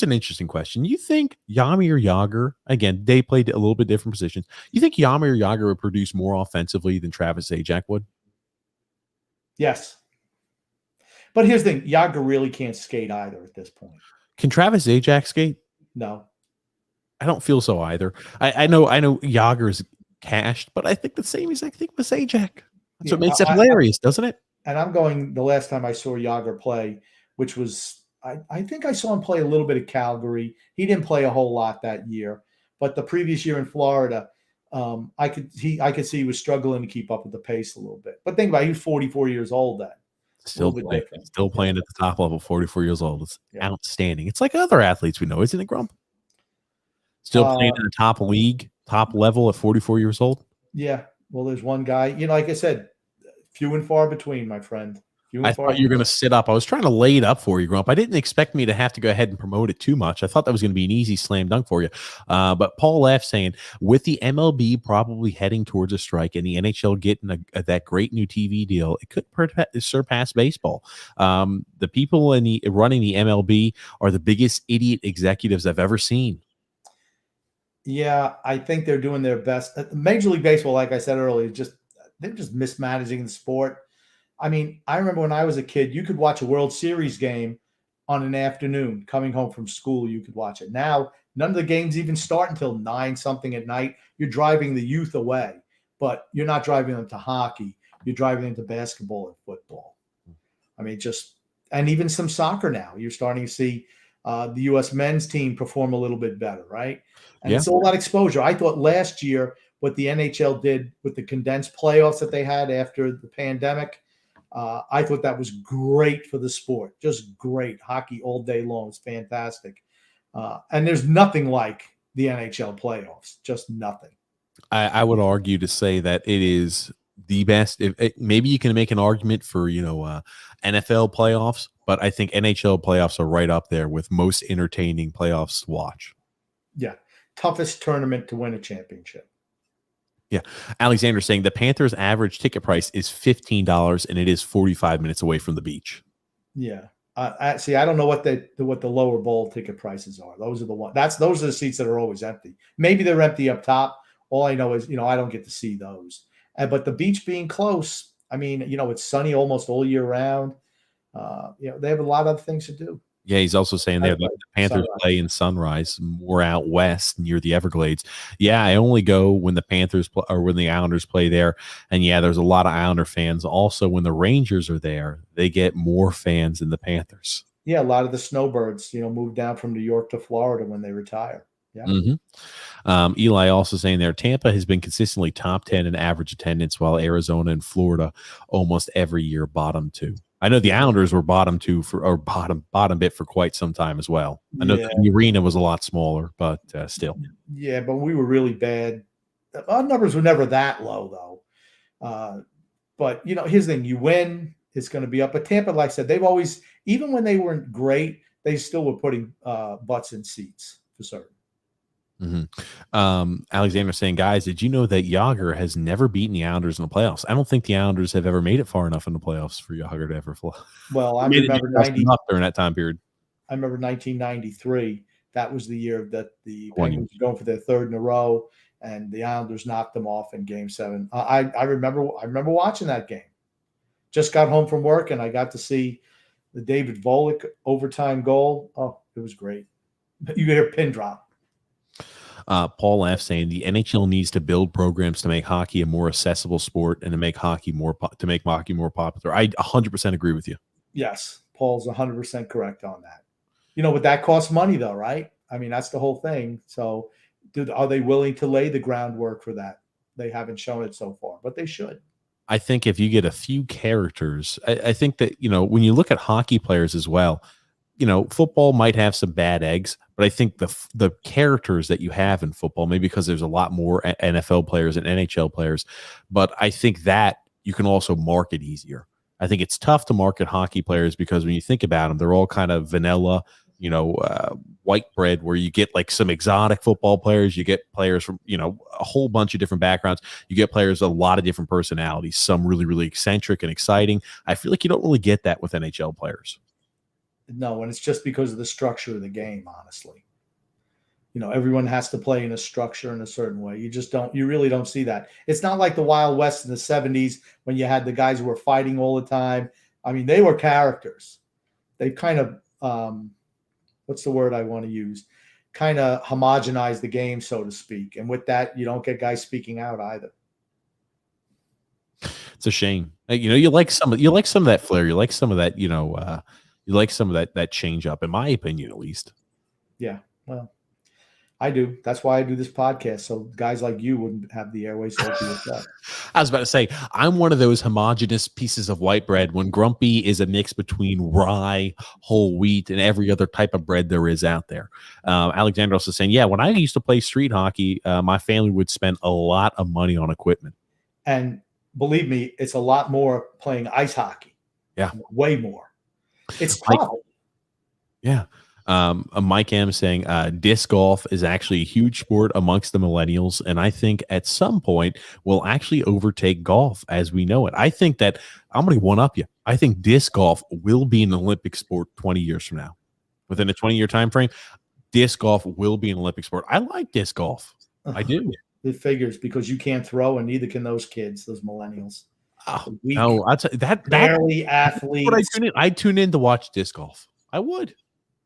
an interesting question. You think Jaromir Jagr, again, they played a little bit different positions. You think Jaromir Jagr would produce more offensively than Travis Zajac would? Yes. But here's the thing, Jagr really can't skate either at this point. Can Travis Zajac skate? No. I don't feel so either. I know Jagr is cashed, but I think the same exact thing with Zajac. That's what makes it hilarious, doesn't it? And I'm going, the last time I saw Jagr play, which was, I think I saw him play a little bit of Calgary. He didn't play a whole lot that year, but the previous year in Florida, I could see he was struggling to keep up with the pace a little bit. But think about it, he was 44 years old then. Still playing at the top level, 44 years old. It's outstanding. It's like other athletes we know, isn't it, Grump? Still playing in the top league, top level at 44 years old? Yeah. Well, there's one guy, like I said, few and far between, my friend. I thought you were going to sit up. I was trying to lay it up for you, Grump. I didn't expect me to have to go ahead and promote it too much. I thought that was going to be an easy slam dunk for you. But Paul F. saying, with the MLB probably heading towards a strike and the NHL getting that great new TV deal, it could surpass baseball. The people running the MLB are the biggest idiot executives I've ever seen. Yeah, I think they're doing their best. Major League Baseball, like I said earlier, they're just mismanaging the sport. I mean, I remember when I was a kid, you could watch a World Series game on an afternoon. Coming home from school, you could watch it. Now, none of the games even start until 9-something at night. You're driving the youth away, but you're not driving them to hockey. You're driving them to basketball and football. I mean, and even some soccer now. You're starting to see the U.S. men's team perform a little bit better, right? And it's all that exposure. I thought last year what the NHL did with the condensed playoffs that they had after the pandemic, I thought that was great for the sport. Just great. Hockey all day long. It's fantastic. And there's nothing like the NHL playoffs, just nothing. I would argue to say that it is the best. Maybe you can make an argument for, NFL playoffs, but I think NHL playoffs are right up there with most entertaining playoffs to watch. Yeah. Toughest tournament to win a championship. Yeah. Alexander saying the Panthers' average ticket price is $15 and it is 45 minutes away from the beach. Yeah. See, I don't know what the lower bowl ticket prices are. Those are the ones. Those are the seats that are always empty. Maybe they're empty up top. All I know is, I don't get to see those. But the beach being close, I mean, it's sunny almost all year round. They have a lot of things to do. Yeah, he's also saying there that the Panthers play in Sunrise, more out west near the Everglades. Yeah, I only go when the Panthers play or when the Islanders play there. And yeah, there's a lot of Islander fans. Also, when the Rangers are there, they get more fans than the Panthers. Yeah, a lot of the snowbirds, move down from New York to Florida when they retire. Yeah. Mm-hmm. Eli also saying there, Tampa has been consistently top 10 in average attendance, while Arizona and Florida almost every year bottom 2. I know the Islanders were bottom bit for quite some time as well. I know the arena was a lot smaller, but still. Yeah, but we were really bad. Our numbers were never that low, though. But, here's the thing. You win, it's going to be up. But Tampa, like I said, they've always, even when they weren't great, they still were putting butts in seats for certain. Mm-hmm. Alexander saying, guys, did you know that Yager has never beaten the Islanders in the playoffs? I don't think the Islanders have ever made it far enough in the playoffs for Yager to ever fly. Well, I remember during that time period. I remember 1993. That was the year that the Penguins were going for their third in a row, and the Islanders knocked them off in Game 7. I remember watching that game. Just got home from work, and I got to see the David Volek overtime goal. Oh, it was great. You hear a pin drop. Paul F. saying the NHL needs to build programs to make hockey a more accessible sport and to make hockey more popular. I 100% agree with you. Yes, Paul's 100% correct on that. But that costs money, though, right? I mean, that's the whole thing. So, are they willing to lay the groundwork for that? They haven't shown it so far, but they should. I think if you get a few characters, I think that when you look at hockey players as well. Football might have some bad eggs, but I think the characters that you have in football, maybe because there's a lot more NFL players and NHL players, but I think that you can also market easier. I think it's tough to market hockey players because when you think about them, they're all kind of vanilla, white bread, where you get like some exotic football players, you get players from, a whole bunch of different backgrounds. You get players with a lot of different personalities, some really, really eccentric and exciting. I feel like you don't really get that with NHL players. No, and it's just because of the structure of the game, honestly. Everyone has to play in a structure in a certain way. You really don't see that. It's not like the Wild West in the 70s when you had the guys who were fighting all the time. I mean, they were characters. They kind of, what's the word I want to use? Kind of homogenized the game, so to speak. And with that, you don't get guys speaking out either. It's a shame. You like some of that flair. You like some of that, you like some of that change up, in my opinion, at least. Yeah, well, I do. That's why I do this podcast, so guys like you wouldn't have the airways to open this up. I was about to say, I'm one of those homogenous pieces of white bread when Grumpy is a mix between rye, whole wheat, and every other type of bread there is out there. Alexander also saying, yeah, when I used to play street hockey, my family would spend a lot of money on equipment. And believe me, it's a lot more playing ice hockey. Yeah. Way more. It's tough. Yeah. Mike M saying disc golf is actually a huge sport amongst the millennials, and I think at some point will actually overtake golf as we know it. I think that I'm going to one up you. I think disc golf will be an Olympic sport 20 years from now. Within a 20-year time frame, disc golf will be an Olympic sport. I like disc golf. I do. It figures because you can't throw, and neither can those kids, those millennials. No, that barely athletes. I'd tune in to watch disc golf. I would.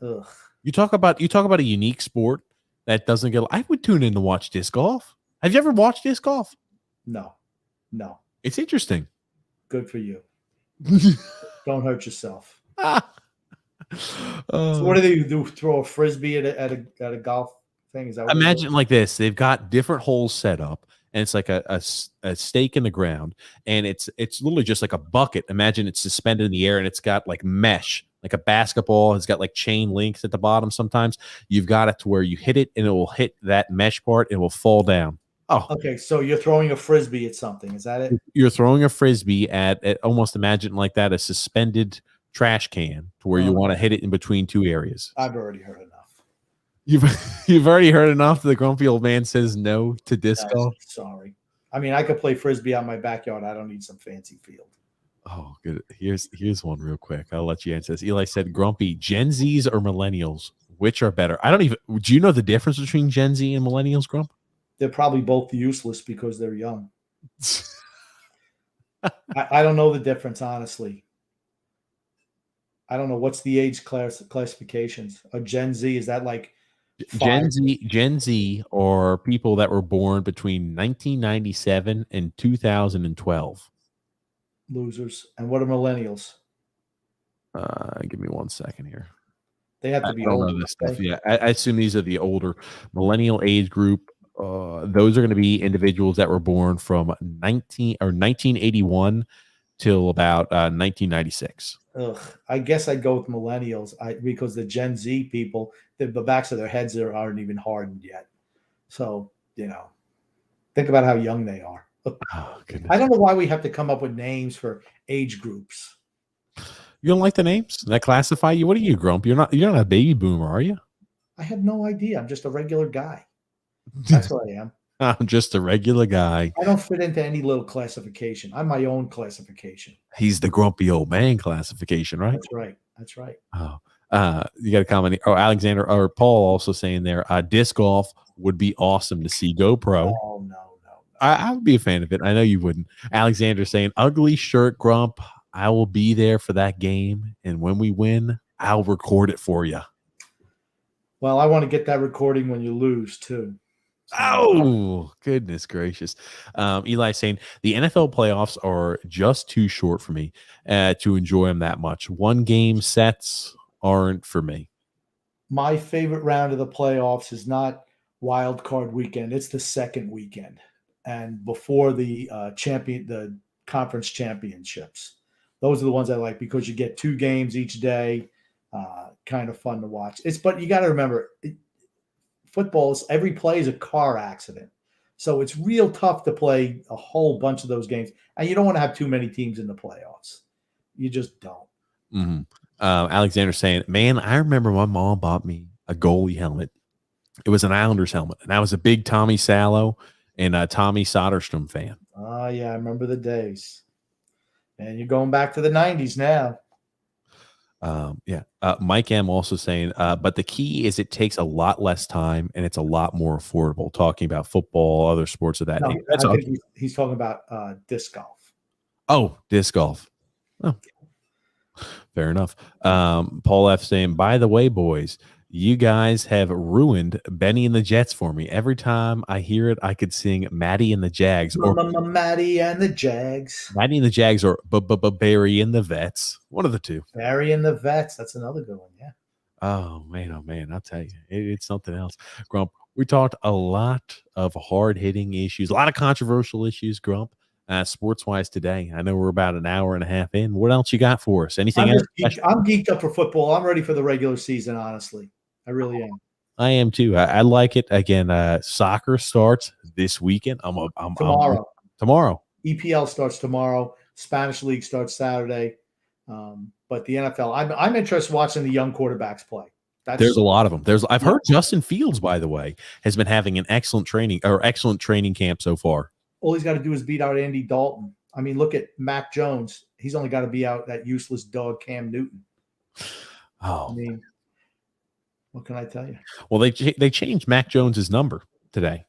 Ugh. You talk about a unique sport that doesn't get. I would tune in to watch disc golf. Have you ever watched disc golf? No. It's interesting. Good for you. Don't hurt yourself. So what do they do? Throw a frisbee at a golf thing? Is that what imagine like this? They've got different holes set up. and it's like a stake in the ground, and it's literally just like a bucket. Imagine it's suspended in the air, and it's got like mesh, like a basketball. It's got like chain links at the bottom. Sometimes you've got it to where you hit it, and it will hit that mesh part, and it will fall down. Oh, Okay, so you're throwing a frisbee at something. Is that it? you're throwing a frisbee at almost imagine like that, a suspended trash can to where you want to hit it in between two areas. I've already heard enough. You've already heard enough. The grumpy old man says no to disc golf. Sorry. I mean, I could play frisbee out in my backyard. I don't need some fancy field. Oh, good. Here's one real quick. I'll let you answer this. Eli said, "Grumpy, Gen Zs or millennials? Which are better?" I don't even. Do you know the difference between Gen Z and millennials, Grump? They're probably both useless because they're young. I don't know the difference, honestly. I don't know what's the age classifications. A Gen Z, is that like Gen Z are people that were born between 1997 and 2012. losers? And what are millennials? Give me 1 second here. They have to be I don't older. know this stuff. Okay? Yeah, I assume these are the older millennial age group. Those are going to be individuals that were born from 1981 till about 1996. Ugh, I guess I'd go with millennials because the Gen Z people, the backs of their heads aren't even hardened yet. So, think about how young they are. Oh, goodness. I don't know why we have to come up with names for age groups. You don't like the names that classify you? What are you, Grump? You're not a baby boomer, are you? I have no idea. I'm just a regular guy. That's what I am. I'm just a regular guy. I don't fit into any little classification. I'm my own classification. He's the grumpy old man classification, right? That's right. That's right. Oh, you got a comment. Oh, Alexander or Paul also saying there, disc golf would be awesome to see go pro. Oh, no. I would be a fan of it. I know you wouldn't. Alexander saying, ugly shirt, Grump. I will be there for that game. And when we win, I'll record it for you. Well, I want to get that recording when you lose, too. Oh, goodness gracious. Eli saying the NFL playoffs are just too short for me to enjoy them that much. One game sets aren't for me. My favorite round of the playoffs is not wild card weekend. It's the second weekend and before the the conference championships. Those are the ones I like because you get 2 games each day. Kind of fun to watch. But you got to remember, football, every play is a car accident. So it's real tough to play a whole bunch of those games. And you don't want to have too many teams in the playoffs. You just don't. Mm-hmm. Alexander saying, man, I remember my mom bought me a goalie helmet. It was an Islanders helmet. And I was a big Tommy Salo and Tommy Soderstrom fan. Oh, yeah, I remember the days. And you're going back to the 90s now. Mike M also saying, but the key is it takes a lot less time and it's a lot more affordable. Talking about football, other sports of that nature. I think he's talking about disc golf. Oh, disc golf. Oh, fair enough. Paul F saying, by the way, boys, you guys have ruined Benny and the Jets for me. Every time I hear it, I could sing Maddie and the Jags. Or Maddie and the Jags. Maddie and the Jags or Barry and the Vets. One of the two. Barry and the Vets. That's another good one, yeah. Oh, man. I'll tell you. It's something else. Grump, we talked a lot of hard-hitting issues, a lot of controversial issues, Grump, sports-wise today. I know we're about an hour and a half in. What else you got for us? Anything else? I'm geeked up for football. I'm ready for the regular season, honestly. I really am. I am too. I like it. Again, soccer starts this weekend. Tomorrow. EPL starts tomorrow. Spanish League starts Saturday. But the NFL, I'm interested in watching the young quarterbacks play. There's a lot of them. I've heard Justin Fields, by the way, has been having an excellent training camp so far. All he's got to do is beat out Andy Dalton. I mean, look at Mac Jones. He's only got to be out that useless dog Cam Newton. Oh, I mean, what can I tell you? Well, they changed Mac Jones's number today.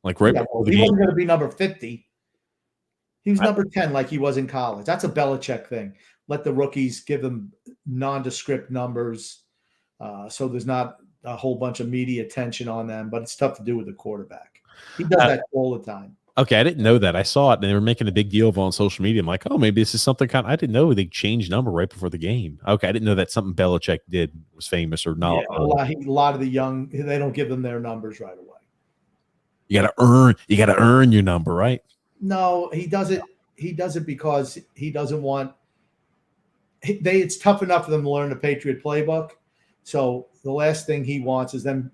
Like right before the game. He wasn't going to be number 50. He was number 10 like he was in college. That's a Belichick thing. Let the rookies give them nondescript numbers so there's not a whole bunch of media attention on them, but it's tough to do with a quarterback. He does that all the time. Okay, I didn't know that. I saw it, and they were making a big deal of it on social media. I'm like, oh, maybe this is something I didn't know they changed number right before the game. Okay, I didn't know that something Belichick did was famous or not. Yeah, a lot of the young, they don't give them their numbers right away. You gotta earn your number, right? No, he does it. He does it because he doesn't want. It's tough enough for them to learn the Patriot playbook. So the last thing he wants is them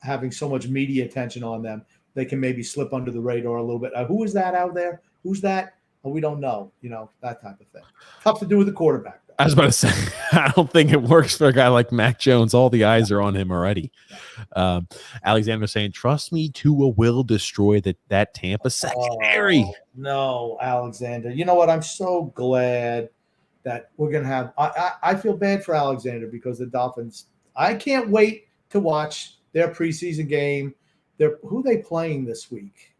having so much media attention on them. They can maybe slip under the radar a little bit. Who is that out there? Who's that? Oh, we don't know. That type of thing. Tough to do with the quarterback. I was about to say, I don't think it works for a guy like Mac Jones. All the eyes are on him already. Alexander saying, trust me, Tua will destroy that Tampa secondary. Oh, no, Alexander. You know what? I'm so glad that we're going to have I feel bad for Alexander because the Dolphins, I can't wait to watch their preseason game. Who are they playing this week?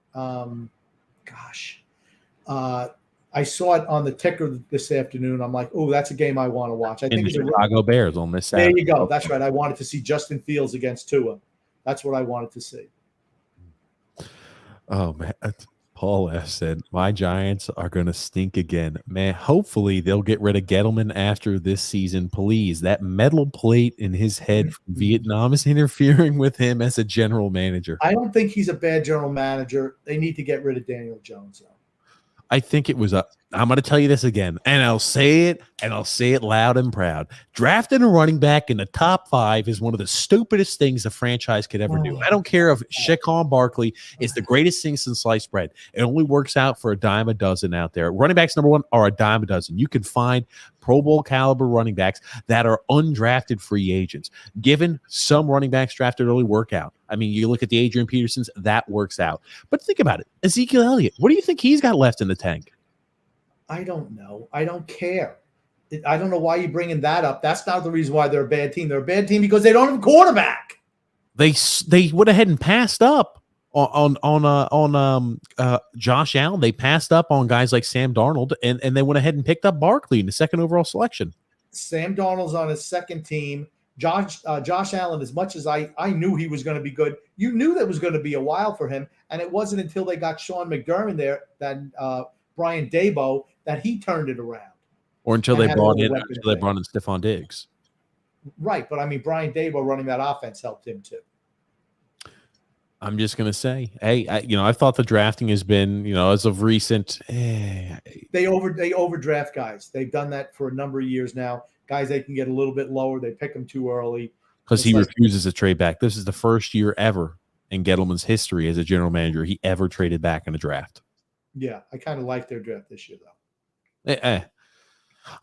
I saw it on the ticker this afternoon. I'm like, oh, that's a game I want to watch. I think the Chicago Bears on this Saturday. There you go. That's right. I wanted to see Justin Fields against Tua. That's what I wanted to see. Oh, man. Paul F. said, my Giants are going to stink again. Man, hopefully they'll get rid of Gettleman after this season, please. That metal plate in his head from Vietnam is interfering with him as a general manager. I don't think he's a bad general manager. They need to get rid of Daniel Jones, though. I think it was I'm going to tell you this again, and I'll say it loud and proud. Drafting a running back in the top 5 is one of the stupidest things a franchise could ever do. I don't care if Saquon Barkley is the greatest thing since sliced bread. It only works out for a dime a dozen out there. Running backs, number 1, are a dime a dozen. You can find Pro Bowl caliber running backs that are undrafted free agents. Given some running backs drafted early work out. I mean, you look at the Adrian Petersons, that works out. But think about it. Ezekiel Elliott, what do you think he's got left in the tank? I don't know. I don't care. I don't know why you're bringing that up. That's not the reason why they're a bad team. They're a bad team because they don't have a quarterback. They went ahead and passed up on Josh Allen. They passed up on guys like Sam Darnold, and they went ahead and picked up Barkley in the 2nd overall selection. Sam Darnold's on his 2nd team. Josh Allen, as much as I knew he was going to be good, you knew that was going to be a while for him, and it wasn't until they got Sean McDermott there that Brian Daboll that he turned it around. Or until they brought in Stephon Diggs. Right, but I mean Brian Daboll running that offense helped him too. I'm just going to say, hey, I thought the drafting has been, as of recent. They overdraft guys. They've done that for a number of years now. Guys they can get a little bit lower. They pick them too early. Because he refuses to trade back. This is the first year ever in Gettleman's history as a general manager he ever traded back in a draft. Yeah, I kind of like their draft this year, though.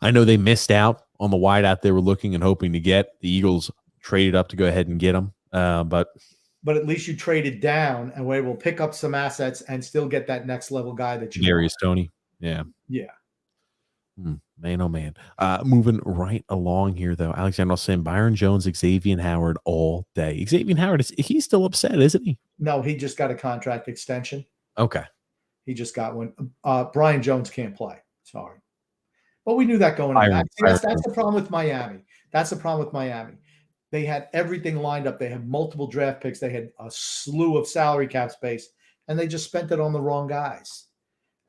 I know they missed out on the wideout they were looking and hoping to get. The Eagles traded up to go ahead and get them. But at least you traded down and were able to pick up some assets and still get that next level guy that you Darius Toney. Yeah. Yeah. Man, oh, man. Moving right along here, though. Alexander was saying Byron Jones, Xavier Howard all day. Xavier Howard, he's still upset, isn't he? No, he just got a contract extension. Okay. He just got one. Brian Jones can't play. Sorry. But we knew that going in. That's the problem with Miami. That's the problem with Miami. They had everything lined up. They had multiple draft picks. They had a slew of salary cap space, and they just spent it on the wrong guys.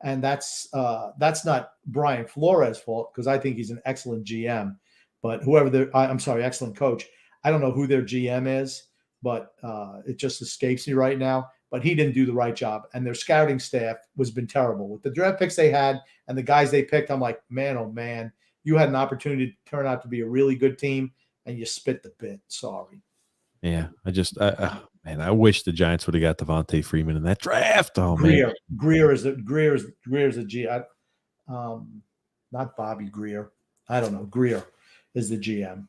And that's not Brian Flores' fault because I think he's an excellent GM. But excellent coach. I don't know who their GM is, but it just escapes me right now. But he didn't do the right job. And their scouting staff has been terrible. With the draft picks they had and the guys they picked, I'm like, man, oh, man, you had an opportunity to turn out to be a really good team, and you spit the bit. Sorry. Yeah, I wish the Giants would have got Devontae Freeman in that draft. Oh, man. Greer is a G. Not Bobby Greer. I don't know. Greer is the GM.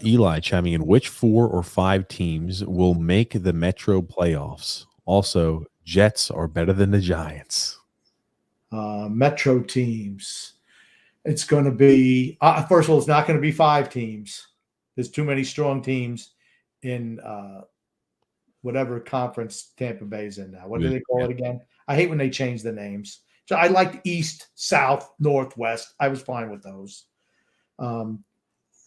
Eli chiming in, which 4 or 5 teams will make the Metro playoffs? Also, Jets are better than the Giants. Metro teams. It's going to be first of all, it's not going to be 5 teams. There's too many strong teams in whatever conference Tampa Bay's in now. What do they call it again? I hate when they change the names. So I liked East, South, Northwest. I was fine with those.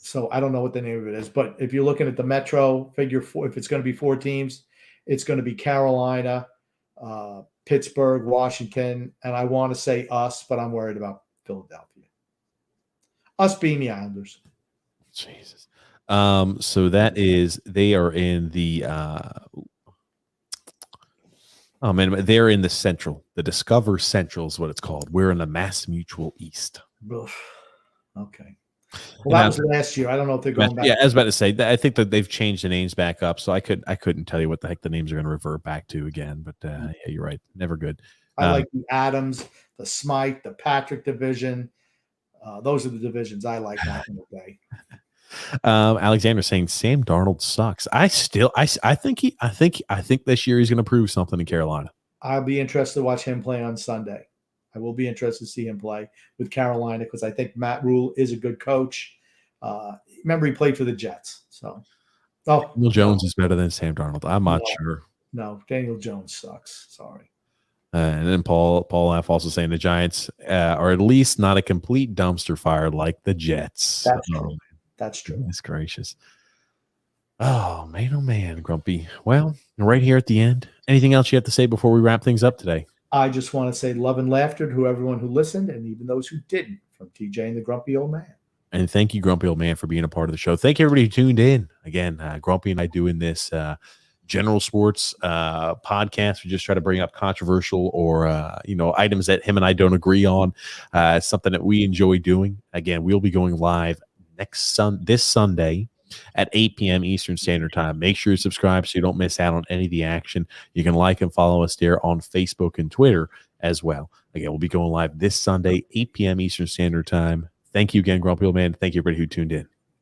So I don't know what the name of it is, but if you're looking at the Metro, figure 4, if it's going to be 4 teams, it's going to be Carolina, Pittsburgh, Washington, and I want to say us, but I'm worried about Philadelphia. Us being the Islanders. Jesus. So that is, they are in the Oh man, but they're in the Central. The Discover Central is what it's called. We're in the Mass Mutual East. Oof. Okay. Well, that was last year. I don't know if they're going back. Yeah, I was about to say that I think that they've changed the names back up, so I couldn't tell you what the heck the names are going to revert back to again. But yeah, you're right. Never good. I like the Adams, the Smythe, the Patrick division. Those are the divisions I like back in the day. Alexander saying Sam Darnold sucks. I think this year he's going to prove something in Carolina. I'll be interested to watch him play on Sunday. I will be interested to see him play with Carolina because I think Matt Rule is a good coach. Remember, he played for the Jets. So, Daniel Jones is better than Sam Darnold. I'm not sure. No, Daniel Jones sucks. Sorry. And then Paul F. also saying the Giants are at least not a complete dumpster fire like the Jets. That's true. That's true. Goodness gracious. Oh, man, Grumpy. Well, right here at the end, anything else you have to say before we wrap things up today? I just want to say love and laughter to everyone who listened and even those who didn't, from TJ and the Grumpy Old Man. And thank you, Grumpy Old Man, for being a part of the show. Thank you, everybody who tuned in. Again, Grumpy and I doing this general sports podcast. We just try to bring up controversial or items that him and I don't agree on. It's something that we enjoy doing. Again, we'll be going live this Sunday at 8 p.m. Eastern Standard Time. Make sure you subscribe so you don't miss out on any of the action. You can like and follow us there on Facebook and Twitter as well. Again, we'll be going live this Sunday, 8 p.m. Eastern Standard Time. Thank you again, Grumpy Old Man. Thank you, everybody who tuned in.